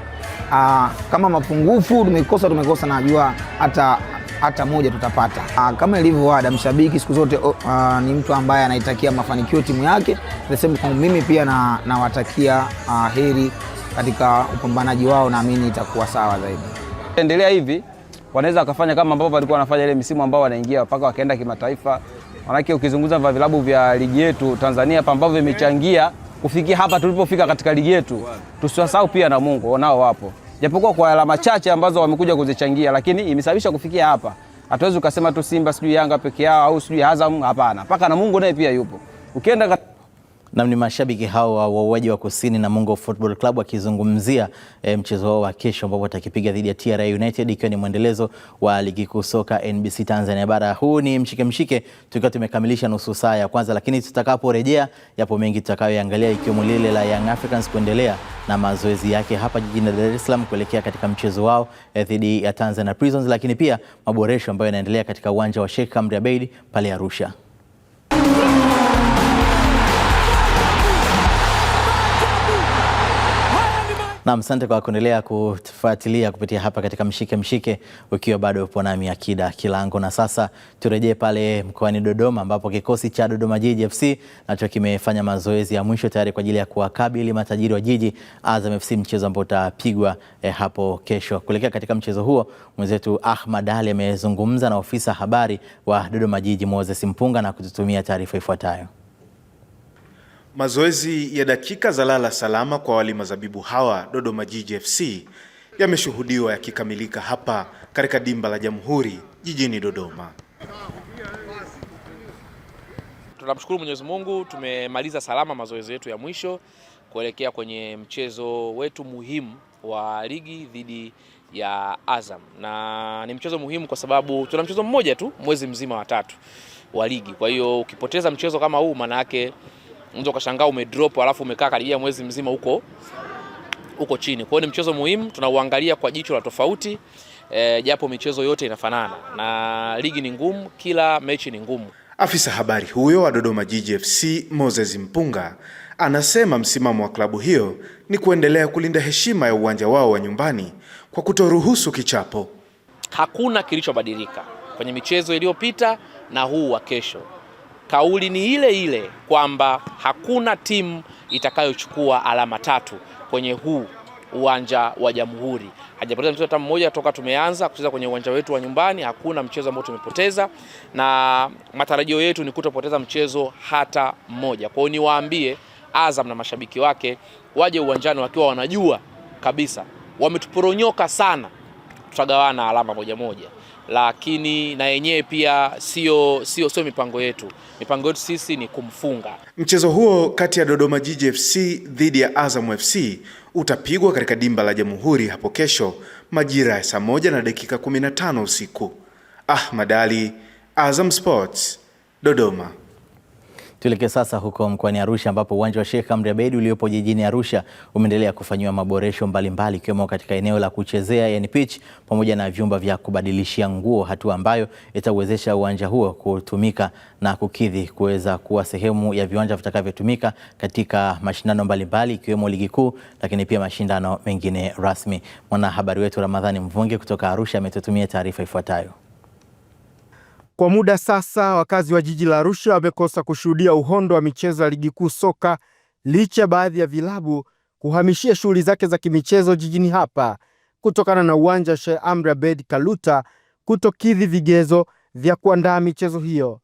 Kama mapungufu tumekosa, najua hata moja tutapata. Kama ilivyo ada, mshabiki siku zote ni mtu ambaye anaitakia mafanikio timu yake. Mimi pia nawatakia heri katika upambanaji wao, naamini itakuwa sawa zaidi. Endelea hivi, wanaweza wakafanya kama ambavyo walikuwa wanafanya ile misimu ambao wanaingia mpaka wakaenda kimataifa. Manake ukizungumza vya vilabu vya ligi yetu Tanzania hapa ambavyo vimechangia kufikia hapa tulipofika katika ligi yetu, tusiwasahau pia Namungo nao wapo. Japokuwa kwa alama chache ambazo wamekuja kuzichangia, lakini imesababisha kufikia hapa. Hatuwezi ukasema tu Simba sijui Yanga peke yao au sijui Azam, hapana. Paka Namungo naye pia yupo. Ukienda ni mashabiki hao wa wauaji wa kusini Namungo Football Club wakizungumzia mchezo wao wa kesho ambao watakipiga dhidi ya TRA United, ikiwa ni mwendelezo wa ligi kuu soka NBC Tanzania bara. Huu ni mshike tukiwa tumekamilisha nusu saa ya kwanza, lakini tutakaporejea yapo mengi tutakayoangalia, ikiwemo lile la Young Africans kuendelea na mazoezi yake hapa jijini Dar es Salaam kuelekea katika mchezo wao dhidi ya Tanzania Prisons, lakini pia maboresho ambayo yanaendelea katika uwanja wa Sheikh Amri Abeid pale Arusha. Asante kwa kuendelea kufuatilia kupitia hapa katika Mshike ukiwa bado upo nami Akida Kilango. Na sasa turejee pale mkoani Dodoma ambapo kikosi cha Dodoma Jiji FC nacho kimefanya mazoezi ya mwisho tayari kwa ajili ya kuwakabili matajiri wa jiji Azam FC, mchezo ambao utapigwa hapo kesho. Kuelekea katika mchezo huo, mwenzetu Ahmad Ali amezungumza na ofisa habari wa Dodoma Jiji Moses Mpunga na kututumia taarifa ifuatayo. Mazoezi ya dakika za lala salama kwa wali mazabibu hawa Dodoma Jiji FC yameshuhudiwa yakikamilika hapa katika dimba la Jamhuri jijini Dodoma. Tunamshukuru Mwenyezi Mungu, tumemaliza salama mazoezi yetu ya mwisho kuelekea kwenye mchezo wetu muhimu wa ligi dhidi ya Azam. Na ni mchezo muhimu kwa sababu tuna mchezo mmoja tu mwezi mzima wa 3 wa ligi. Kwa hiyo ukipoteza mchezo kama huu, maana yake unaweza ukashangaa umedrop alafu umekaa karibia mwezi mzima huko chini. Kwa hiyo ni mchezo muhimu, tunauangalia kwa jicho la tofauti, japo michezo yote inafanana na ligi ni ngumu, kila mechi ni ngumu. Afisa habari huyo wa Dodoma Jiji FC Moses Mpunga anasema msimamo wa klabu hiyo ni kuendelea kulinda heshima ya uwanja wao wa nyumbani kwa kutoruhusu kichapo. Hakuna kilichobadilika kwenye michezo iliyopita na huu wa kesho. Kauli ni ile ile kwamba hakuna timu itakayochukua alama 3 kwenye huu uwanja wa Jamhuri. Hajapoteza mchezo hata mmoja toka tumeanza kucheza kwenye uwanja wetu wa nyumbani, hakuna mchezo ambao tumepoteza, na matarajio yetu ni kutopoteza mchezo hata mmoja. Kwa hiyo niwaambie Azam na mashabiki wake waje uwanjani wakiwa wanajua kabisa wametuporonyoka sana, tutagawana alama 1-1. Lakini na yenyewe pia sio mipango yetu. Mipango yetu sisi ni kumfunga. Mchezo huo kati ya Dodoma Jiji FC dhidi ya Azam FC utapigwa katika dimba la Jamhuri hapo kesho majira ya saa 1:15 usiku. Ahmad Ali, Azam Sports, Dodoma. Tuelekee sasa huko mkoani Arusha ambapo uwanja wa Sheikh Amri Abeid uliopo jijini Arusha umeendelea kufanyiwa maboresho mbalimbali ikiwemo katika eneo la kuchezea yani pitch pamoja na vyumba vya kubadilishia nguo, hatua ambayo itawezesha uwanja huo kutumika na kukidhi kuweza kuwa sehemu ya viwanja vitakavyotumika katika mashindano mbalimbali ikiwemo ligi kuu, lakini pia mashindano mengine rasmi. Mwanahabari wetu Ramadhani Mvungi kutoka Arusha ametutumia taarifa ifuatayo. Kwa muda sasa wakazi wa jiji la Arusha wamekosa kushuhudia uhondo wa michezo ya ligi kuu soka licha baadhi ya vilabu kuhamishia shughuli zake za kimichezo jijini hapa kutokana na uwanja Sheikh Amri Abeid Kaluta kutokidhi vigezo vya kuandaa michezo hiyo.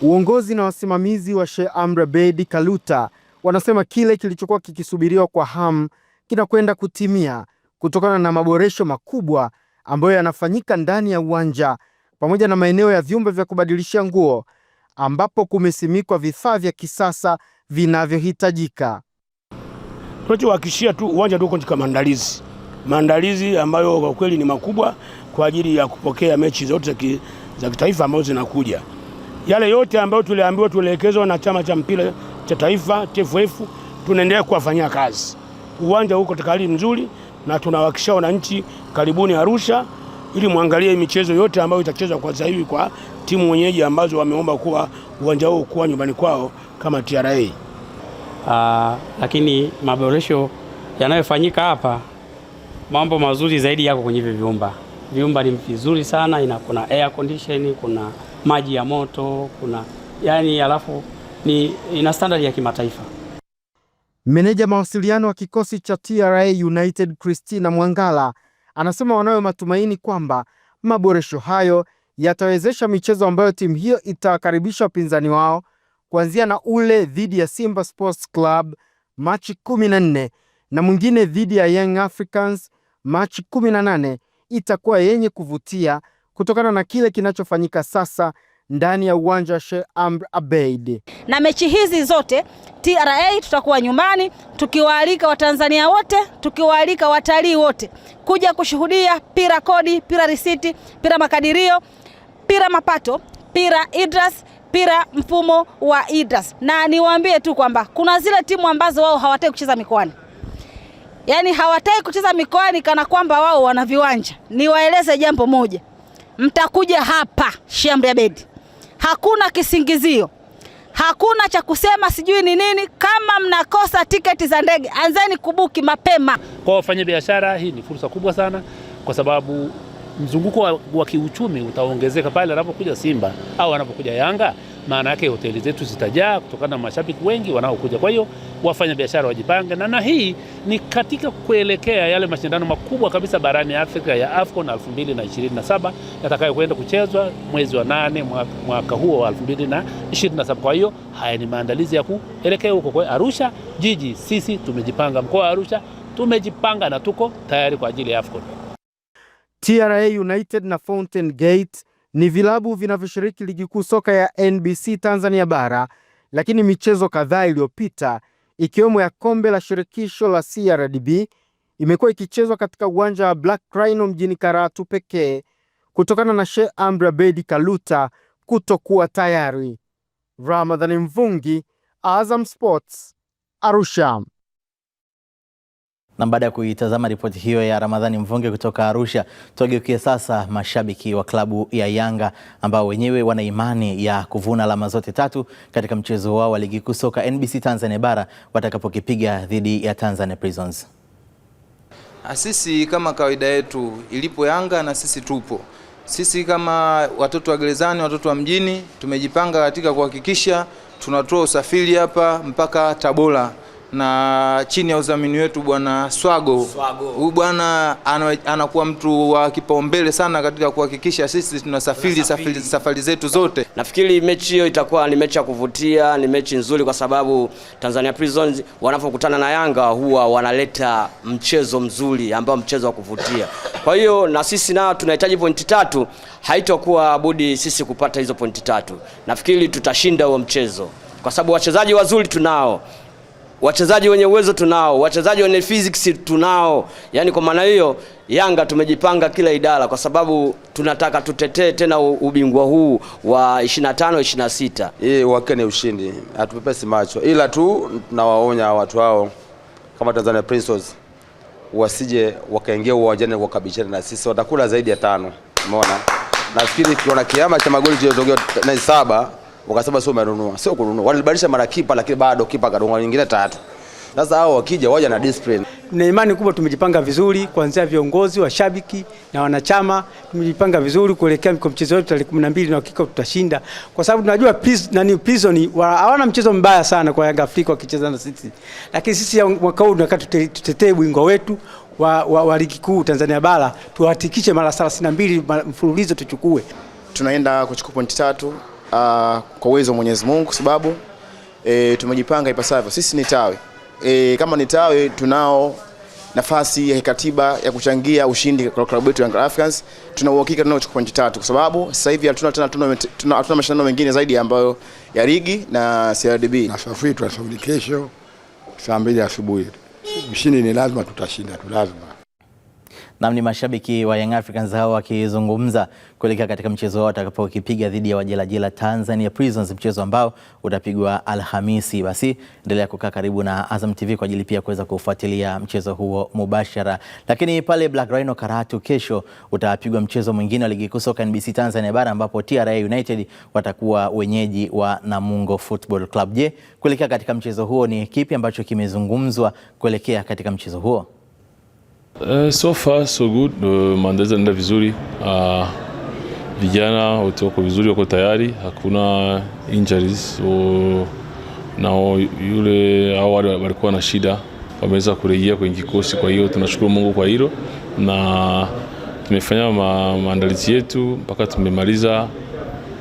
Uongozi na wasimamizi wa Sheikh Amri Abeid Kaluta wanasema kile kilichokuwa kikisubiriwa kwa hamu kinakwenda kutimia kutokana na maboresho makubwa ambayo yanafanyika ndani ya uwanja pamoja na maeneo ya vyumba vya kubadilishia nguo ambapo kumesimikwa vifaa vya kisasa vinavyohitajika. Tunachohakikishia tu uwanja uko katika maandalizi ambayo kwa kweli ni makubwa kwa ajili ya kupokea mechi zote za kitaifa ambazo zinakuja. Yale yote ambayo tuliambiwa tuelekezwa na chama cha mpira cha taifa TFF tunaendelea kuwafanyia kazi. Uwanja uko katika hali nzuri na tunawahakikishia wananchi karibuni Arusha ili muangalie michezo yote ambayo itachezwa kwa sasa hivi kwa timu wenyeji ambazo wameomba kuwa uwanja huu kuwa nyumbani kwao kama TRA. Lakini maboresho yanayofanyika hapa, mambo mazuri zaidi yako kwenye vyumba. Vyumba ni vizuri sana, kuna air condition, kuna maji ya moto, alafu ina standard ya kimataifa. Meneja mawasiliano wa kikosi cha TRA United Christina Mwangala anasema wanayo matumaini kwamba maboresho hayo yatawezesha michezo ambayo timu hiyo itawakaribisha wapinzani wao kuanzia na ule dhidi ya Simba Sports Club Machi 14 na mwingine dhidi ya Young Africans Machi 18 itakuwa yenye kuvutia kutokana na kile kinachofanyika sasa ndani ya uwanja wa Sheikh Amri Abeid. Na mechi hizi zote TRA tutakuwa nyumbani tukiwaalika Watanzania wote, tukiwaalika watalii wote kuja kushuhudia pira kodi, pira risiti, pira makadirio, pira mapato, pira IDRAS, pira mfumo wa IDRAS. Na niwaambie tu kwamba kuna zile timu ambazo wao hawataki kucheza mikoani. Yaani hawataki kucheza mikoani kana kwamba wao wana viwanja. Niwaeleze jambo moja. Mtakuja hapa Sheikh Amri Abeid. Hakuna kisingizio. Hakuna cha kusema sijui ni nini. Kama mnakosa tiketi za ndege, anzeni kubuki mapema. Kwa wafanyabiashara hii ni fursa kubwa sana kwa sababu mzunguko wa kiuchumi utaongezeka pale anapokuja Simba au anapokuja Yanga. Maana yake hoteli zetu zitajaa kutokana na mashabiki wengi wanaokuja. Kwa hiyo wafanyabiashara wajipange, na hii ni katika kuelekea yale mashindano makubwa kabisa barani Afrika ya AFCON 2027 yatakayokwenda kuchezwa mwezi wa 8 mwaka huo wa 2027. Kwa hiyo haya ni maandalizi ya kuelekea huko. Kwa Arusha jiji sisi tumejipanga, mkoa wa Arusha tumejipanga na tuko tayari kwa ajili ya AFCON. TRA United na Fountain Gate ni vilabu vinavyoshiriki ligi kuu soka ya NBC Tanzania bara, lakini michezo kadhaa iliyopita ikiwemo ya kombe la shirikisho la CRDB imekuwa ikichezwa katika uwanja wa Black Rhino mjini Karatu pekee kutokana na Sheikh Amri Abeid Kaluta kutokuwa tayari. Ramadhani Mvungi, Azam Sports, Arusha. Na baada ya kuitazama ripoti hiyo ya Ramadhani Mvungi kutoka Arusha, tugeukie sasa mashabiki wa klabu ya Yanga ambao wenyewe wana imani ya kuvuna alama zote tatu katika mchezo wao wa ligi kuu soka NBC Tanzania bara watakapokipiga dhidi ya Tanzania Prisons. Sisi kama kawaida yetu ilipo Yanga na sisi tupo. Sisi kama watoto wa gerezani, watoto wa mjini, tumejipanga katika kuhakikisha tunatoa usafiri hapa mpaka Tabora, na chini ya udhamini wetu bwana Swago. Huyu bwana anakuwa mtu wa kipaumbele sana katika kuhakikisha sisi tunasafiri safari zetu zote. Nafikiri mechi hiyo itakuwa ni mechi ya kuvutia, ni mechi nzuri kwa sababu Tanzania Prisons wanapokutana na Yanga huwa wanaleta mchezo mzuri ambao mchezo wa kuvutia. Kwa hiyo na sisi nao tunahitaji pointi 3, haitakuwa budi sisi kupata hizo pointi 3. Nafikiri tutashinda huo mchezo kwa sababu wachezaji wazuri tunao. Wachezaji wenye uwezo tunao, wachezaji wenye physics tunao. Yaani kwa maana hiyo Yanga tumejipanga kila idara kwa sababu tunataka tutetee tena ubingwa huu wa 25-26. Wake ni ushindi. Hatupepesi macho. Ila tu tunawaonya watu hao kama Tanzania Prisons wasije wakaingia uwanjani wakabishana na sisi. Watakula zaidi ya 5. Umeona? Nafikiri tukiona kiama cha magoli kilitokea na 7 wakasema sio umenunua, sio kununua. Walibadilisha mara kipa lakini bado kipa kadonga nyingine 3. Sasa hao wakija waje na discipline. Na imani kubwa tumejipanga vizuri kuanzia viongozi, washabiki na wanachama. Tumejipanga vizuri kuelekea mchezo wetu tarehe 12 na hakika tutashinda. Kwa sababu tunajua Prison hawana mchezo mbaya sana kwa Yanga Afrika wakicheza na sisi. Lakini sisi mwaka huu tunataka tutetee ubingwa wetu wa ligi kuu Tanzania bara. Tuhakikishe mara 32 mfululizo tuchukue. Tunaenda kuchukua pointi 3. Kwa uwezo wa Mwenyezi Mungu kwa sababu tumejipanga ipasavyo. Sisi ni tawi. Kama ni tawi tunao nafasi ya kikatiba ya kuchangia ushindi kwa klabu yetu Young Africans. Tuna uhakika tunachukua pointi 3 kwa sababu sasa hivi hatuna mashindano mengine zaidi ambayo ya ligi na CRDB. Na safari tunasubiri kesho saa 2 asubuhi. Ushindi ni lazima, tutashinda tu lazima. Na ni mashabiki wa Young Africans hao wakizungumza kuelekea katika mchezo wao watakapokipiga dhidi ya wajelajela Tanzania Prisons, mchezo ambao utapigwa Alhamisi. Basi endelea kukaa karibu na Azam TV kwa ajili pia kuweza kufuatilia mchezo huo mubashara. Lakini pale Black Rhino Karatu kesho utapigwa mchezo mwingine wa ligi kuu soka NBC Tanzania bara ambapo TRA United watakuwa wenyeji wa Namungo Football Club. Je, kuelekea katika mchezo huo ni kipi ambacho kimezungumzwa kuelekea katika mchezo huo? So far so good. Maandalizi yanaenda vizuri. Vijana wote wako vizuri, wako tayari, hakuna injuries. Na yule awali walikuwa na shida wameweza kurejea kwenye kikosi, kwa hiyo tunashukuru Mungu kwa hilo, na tumefanya maandalizi yetu mpaka tumemaliza,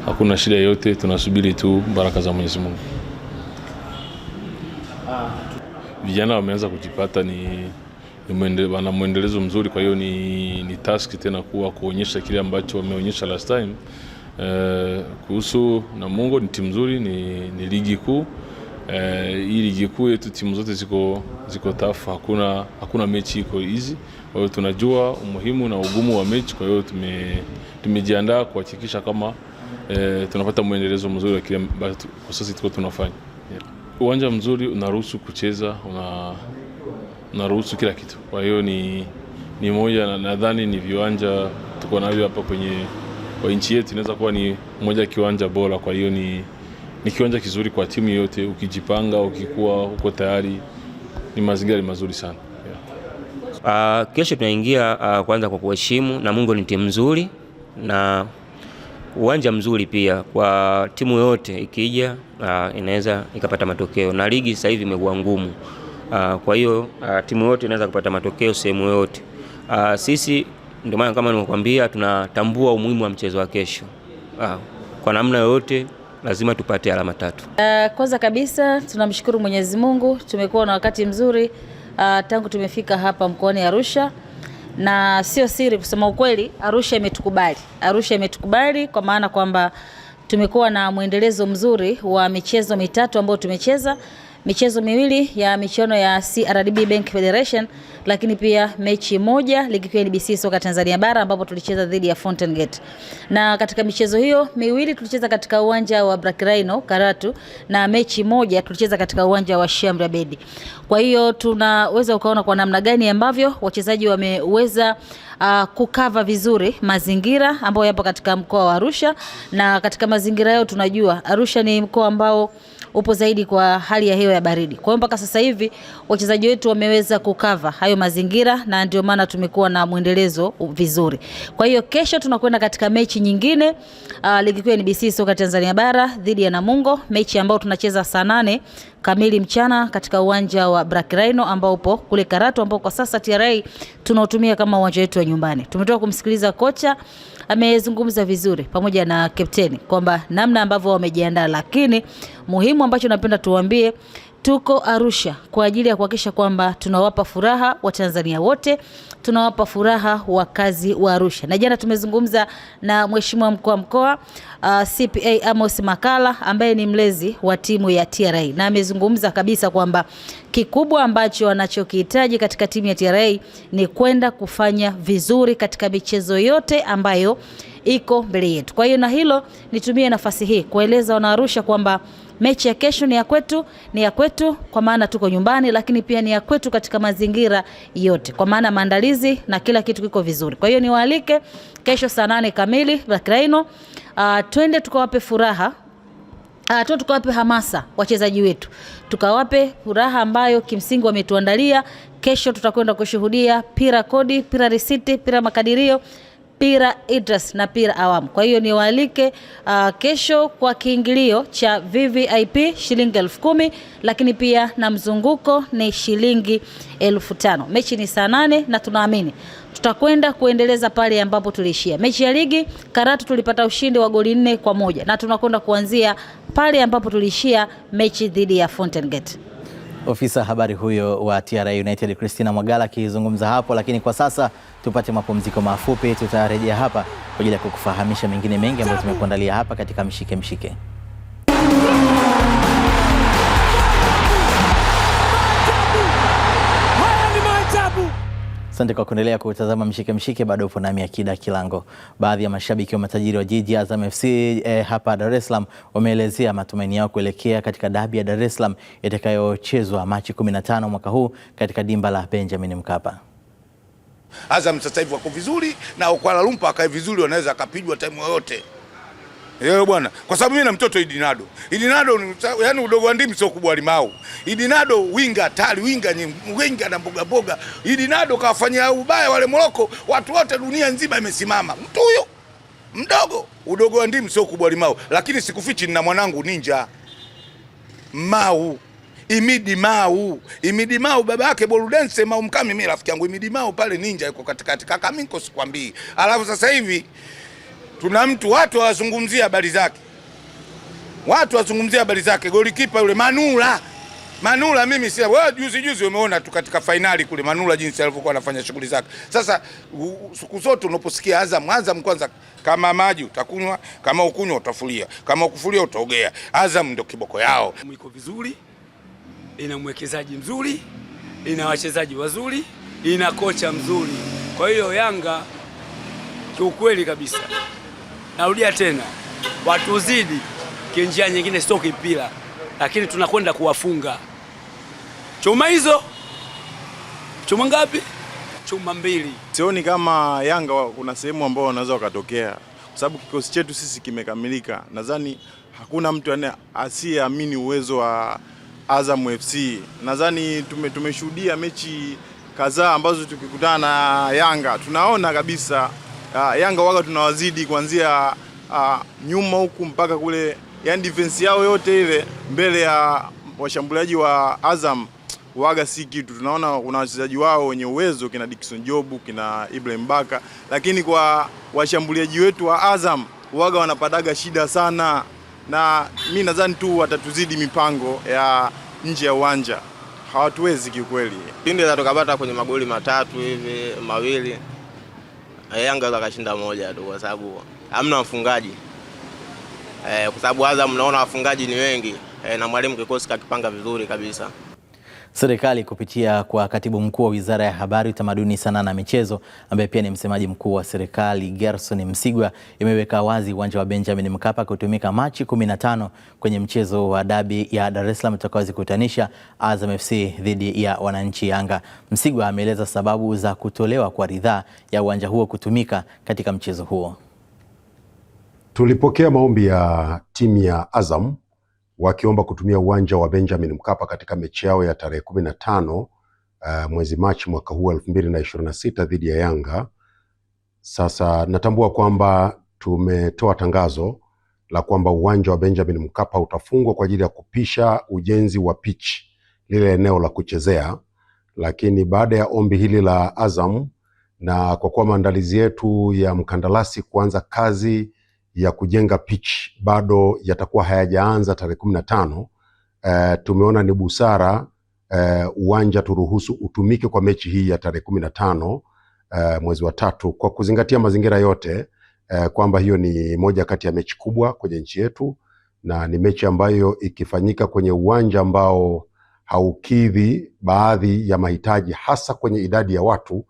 hakuna shida yote, tunasubiri tu baraka za Mwenyezi Mungu. Vijana wameanza kujipata, wana muendelezo mzuri, kwa hiyo ni task tena kuonyesha kile ambacho wameonyesha last time. Kuhusu Namungo ni timu nzuri, ni ligi kuu. Hii ligi kuu yetu timu zote ziko tough, hakuna mechi iko easy. Kwa hiyo tunajua umuhimu na ugumu wa mechi, kwa hiyo tumejiandaa kuhakikisha kama tunapata muendelezo mzuri wa kile ambacho kwa sasa tuko tunafanya. Uwanja mzuri unaruhusu kucheza, unaruhusu kila kitu. Kwa hiyo ni moja, nadhani ni viwanja tuko navyo hapa kwa nchi yetu, inaweza kuwa ni moja kiwanja bora. Kwa hiyo ni kiwanja kizuri kwa timu yote, ukijipanga, ukikuwa uko tayari, ni mazingira mazuri sana. Kesho tunaingia kwanza kwa kuheshimu Namungo ni timu nzuri na uwanja mzuri pia kwa timu yote ikija inaweza ikapata matokeo, na ligi sasa hivi imekuwa ngumu. Kwa hiyo timu yote inaweza kupata matokeo sehemu yote. Sisi ndio maana kama nimekuambia tunatambua umuhimu wa mchezo wa kesho. Kwa namna yote lazima tupate alama 3. Kwanza kabisa tunamshukuru Mwenyezi Mungu, tumekuwa na wakati mzuri tangu tumefika hapa mkoani Arusha, na sio siri kusema ukweli, Arusha imetukubali. Arusha imetukubali kwa maana kwamba tumekuwa na mwendelezo mzuri wa michezo mitatu ambayo tumecheza. Michezo miwili ya michuano ya CRDB Bank Federation, lakini pia mechi moja ligi kuu ya NBC soka Tanzania bara ambapo tulicheza dhidi ya Fountain Gate. Na katika michezo hiyo miwili tulicheza katika uwanja wa Black Rhino Karatu, na mechi moja tulicheza katika uwanja wa Shamri Abedi. Kwa hiyo tunaweza ukaona kwa namna gani ambavyo wachezaji wameweza kukava vizuri mazingira ambayo yapo katika mkoa wa Arusha, na katika mazingira yao tunajua Arusha ni mkoa ambao upo zaidi kwa hali ya hewa ya baridi. Kwa hiyo mpaka sasa hivi wachezaji wetu wameweza kukava hayo mazingira, na ndio maana tumekuwa na mwendelezo vizuri. Kwa hiyo kesho tunakwenda katika mechi nyingine ligi kuu ya NBC soka Tanzania bara dhidi ya Namungo, mechi ambayo tunacheza saa 8 kamili mchana katika uwanja wa Black Rhino ambao upo kule Karatu, ambao kwa sasa TRA tunautumia kama uwanja wetu wa nyumbani. Tumetoka kumsikiliza kocha, amezungumza vizuri pamoja na kapteni kwamba namna ambavyo wamejiandaa, lakini muhimu ambacho napenda tuwaambie, tuko Arusha kwa ajili ya kuhakikisha kwamba tunawapa furaha Watanzania wote, tunawapa furaha wakazi wa Arusha. Na jana tumezungumza na mheshimiwa mkuu wa mkoa CPA Amos Makala ambaye ni mlezi wa timu ya TRA, na amezungumza kabisa kwamba kikubwa ambacho wanachokihitaji katika timu ya TRA ni kwenda kufanya vizuri katika michezo yote ambayo iko mbele yetu. Kwa hiyo na hilo nitumie nafasi hii kueleza wana Arusha kwamba mechi ya kesho ni ya kwetu kwa maana tuko nyumbani, lakini pia ni ya kwetu katika mazingira yote kwa maana maandalizi na kila kitu kiko vizuri. Kwa hiyo niwaalike kesho saa 8 kamili Black Rhino, twende tukawape furaha, tukawape hamasa wachezaji wetu, tukawape furaha ambayo kimsingi wametuandalia. Kesho tutakwenda kushuhudia pira kodi, pira risiti, pira makadirio, pira interest na pira awamu. Kwa hiyo niwaalike kesho kwa kiingilio cha VVIP shilingi 10,000, lakini pia na mzunguko ni shilingi 5,000. Mechi ni saa 8 na tunaamini tutakwenda kuendeleza pale ambapo tulishia. Mechi ya ligi Karatu tulipata ushindi wa goli 4-1 na tunakwenda kuanzia pale ambapo tulishia mechi dhidi ya Fountain Gate. Ofisa habari huyo wa TRA United Christina Mwagala akizungumza hapo, lakini kwa sasa tupate mapumziko mafupi. Tutarejea hapa kwa ajili ya kukufahamisha mengine mengi ambayo tumekuandalia hapa katika Mshike Mshike. Asante kwa kuendelea kutazama Mshike Mshike, bado upo nami Akida Kilango. Baadhi ya mashabiki wa matajiri wa jiji Azam FC hapa Dar es Salaam wameelezea matumaini yao kuelekea katika dabi ya Dar es Salaam itakayochezwa Machi 15 mwaka huu katika dimba la Benjamin Mkapa. Azam sasa hivi wako vizuri na Kuala Lumpur akae vizuri, wanaweza akapigwa time yoyote. Yeye bwana, kwa sababu mimi na mtoto Idinado. Idinado yani udogo wa ndimi sio kubwa limau. Idinado winga hatari, winga na mboga mboga. Idinado kawafanyia ubaya wale Moroko, watu wote dunia nzima imesimama. Mtu huyo mdogo, udogo wa ndimi sio kubwa limau, lakini sikufichi nina mwanangu Ninja Mau. Imidi Mau baba yake Boludense Mau Mkami, mimi rafiki yangu Imidi Mau pale Ninja yuko katikati, kaka mimi niko sikwambii. Alafu sasa hivi tuna mtu watu wazungumzia habari zake. Golikipa yule Manula mimi si wewe, juzi umeona tu katika finali kule Manula jinsi alivyokuwa anafanya shughuli zake. Sasa siku zote unaposikia Azam kwanza, kama maji utakunywa, kama ukunywa utafulia, kama ukufulia utaogea. Azam ndio kiboko yao. Mwiko vizuri, ina mwekezaji mzuri, ina wachezaji wazuri, ina kocha mzuri. Kwa hiyo Yanga kiukweli kabisa, narudia tena, watu zidi kinjia nyingine sio kipira, lakini tunakwenda kuwafunga. Chuma hizo, chuma ngapi? Chuma 2. Sioni kama Yanga kuna sehemu ambao wanaweza wakatokea, kwa sababu kikosi chetu sisi kimekamilika. Nadhani hakuna mtu asiyeamini uwezo wa Azam FC. Nadhani tumeshuhudia mechi kadhaa ambazo tukikutana na Yanga tunaona kabisa Yanga waga tunawazidi kuanzia nyuma huku mpaka kule, yani defense yao yote ile mbele ya washambuliaji wa Azam waga si kitu. Tunaona kuna wachezaji wao wenye uwezo kina Dickson Jobu, kina Ibrahim Baka, lakini kwa washambuliaji wetu wa Azam waga wanapadaga shida sana, na mimi nadhani tu watatuzidi mipango ya nje ya uwanja. hawatuwezi kiukweli. Pindi za tukapata kwenye magoli matatu hivi mawili, Yanga wakashinda moja tu kwa sababu hamna mfungaji. Kwa sababu Azam mnaona wafungaji ni wengi, na mwalimu kikosi kakipanga vizuri kabisa. Serikali kupitia kwa katibu mkuu wa Wizara ya Habari, Utamaduni, Sanaa na Michezo ambaye pia ni msemaji mkuu wa serikali Gerson Msigwa imeweka wazi uwanja wa Benjamin Mkapa kutumika Machi 15 kwenye mchezo wa dabi ya Dar es Salaam utakaozikutanisha Azam FC dhidi ya wananchi Yanga. Msigwa ameeleza sababu za kutolewa kwa ridhaa ya uwanja huo kutumika katika mchezo huo. Tulipokea maombi ya timu ya Azam wakiomba kutumia uwanja wa Benjamin Mkapa katika mechi yao ya tarehe 15 mwezi Machi mwaka huu 2026 dhidi ya Yanga. Sasa natambua kwamba tumetoa tangazo la kwamba uwanja wa Benjamin Mkapa utafungwa kwa ajili ya kupisha ujenzi wa pitch, lile eneo la kuchezea. Lakini baada ya ombi hili la Azam na kwa kuwa maandalizi yetu ya mkandarasi kuanza kazi ya kujenga pitch bado yatakuwa hayajaanza tarehe 15, tumeona ni busara uwanja turuhusu utumike kwa mechi hii ya tarehe 15 mwezi wa 3, kwa kuzingatia mazingira yote kwamba hiyo ni moja kati ya mechi kubwa kwenye nchi yetu, na ni mechi ambayo ikifanyika kwenye uwanja ambao haukidhi baadhi ya mahitaji hasa kwenye idadi ya watu,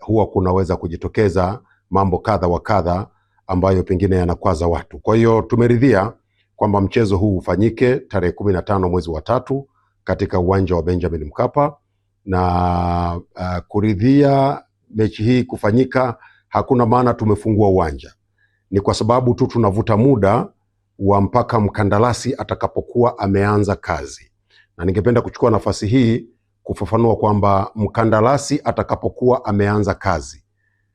huwa kunaweza kujitokeza mambo kadha wa kadha ambayo pengine yanakwaza watu. Kwa hiyo tumeridhia kwamba mchezo huu ufanyike tarehe 15 mwezi wa 3 katika uwanja wa Benjamin Mkapa, na kuridhia mechi hii kufanyika hakuna maana tumefungua uwanja. Ni kwa sababu tu tunavuta muda wa mpaka mkandarasi atakapokuwa ameanza kazi. Na ningependa kuchukua nafasi hii kufafanua kwamba mkandarasi atakapokuwa ameanza kazi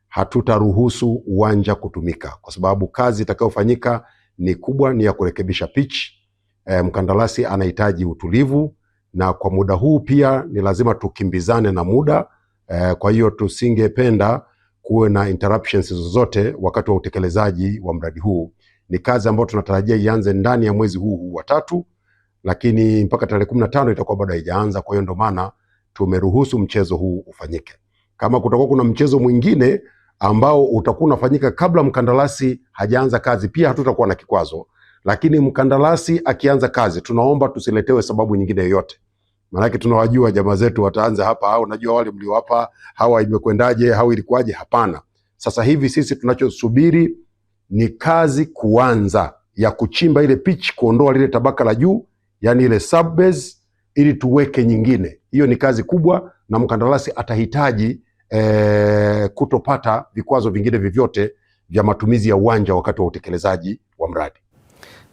hatutaruhusu uwanja kutumika, kwa sababu kazi itakayofanyika ni kubwa, ni ya kurekebisha pitch. Mkandarasi anahitaji utulivu, na kwa muda huu pia ni lazima tukimbizane na muda. Kwa hiyo tusingependa kuwe na interruptions zozote wakati wa utekelezaji wa mradi huu. Ni kazi ambayo tunatarajia ianze ndani ya mwezi huu wa 3, lakini mpaka tarehe 15 itakuwa bado haijaanza. Kwa hiyo ndio maana tumeruhusu mchezo huu ufanyike. Kama kutakuwa kuna mchezo mwingine ambao utakuwa unafanyika kabla mkandarasi hajaanza kazi, pia hatutakuwa na kikwazo. Lakini mkandarasi akianza kazi, tunaomba tusiletewe sababu nyingine yoyote. Maana tunawajua jamaa zetu wataanza hapa, au unajua wale mliowapa hawa imekwendaje, au ilikuwaje. Hapana. Sasa hivi sisi tunachosubiri ni kazi kuanza ya kuchimba ile pitch, kuondoa lile tabaka la juu, yani ile subbase, ili tuweke nyingine. Hiyo ni kazi kubwa, na mkandarasi atahitaji kutopata vikwazo vingine vyovyote vya matumizi ya uwanja wakati wa utekelezaji wa mradi.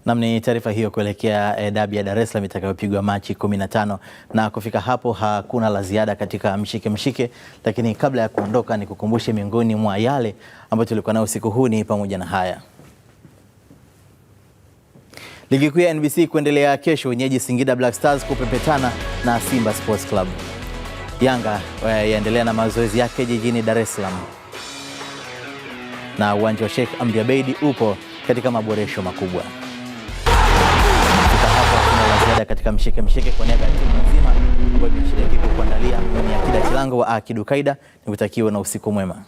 Namni taarifa hiyo kuelekea dabi ya Dar es Salaam itakayopigwa Machi 15, na kufika hapo hakuna la ziada katika mshike mshike, lakini kabla ya kuondoka ni kukumbushe miongoni mwa yale ambayo tulikuwa nayo usiku huu ni pamoja na haya. Ligi kuu ya NBC kuendelea kesho, wenyeji Singida Black Stars kupepetana na Simba Sports Club. Yanga yaendelea na mazoezi yake jijini Dar es Salaam, na uwanja wa Sheikh Amri Abeid upo katika maboresho makubwa. Kutoka hapo kuna la ziada katika mshike mshike. Kwa niaba ya timu nzima ambayo imeshiriki kukuandalia, mimi Akida Chilango wa Akidu Kaida, nikutakiwa na usiku mwema.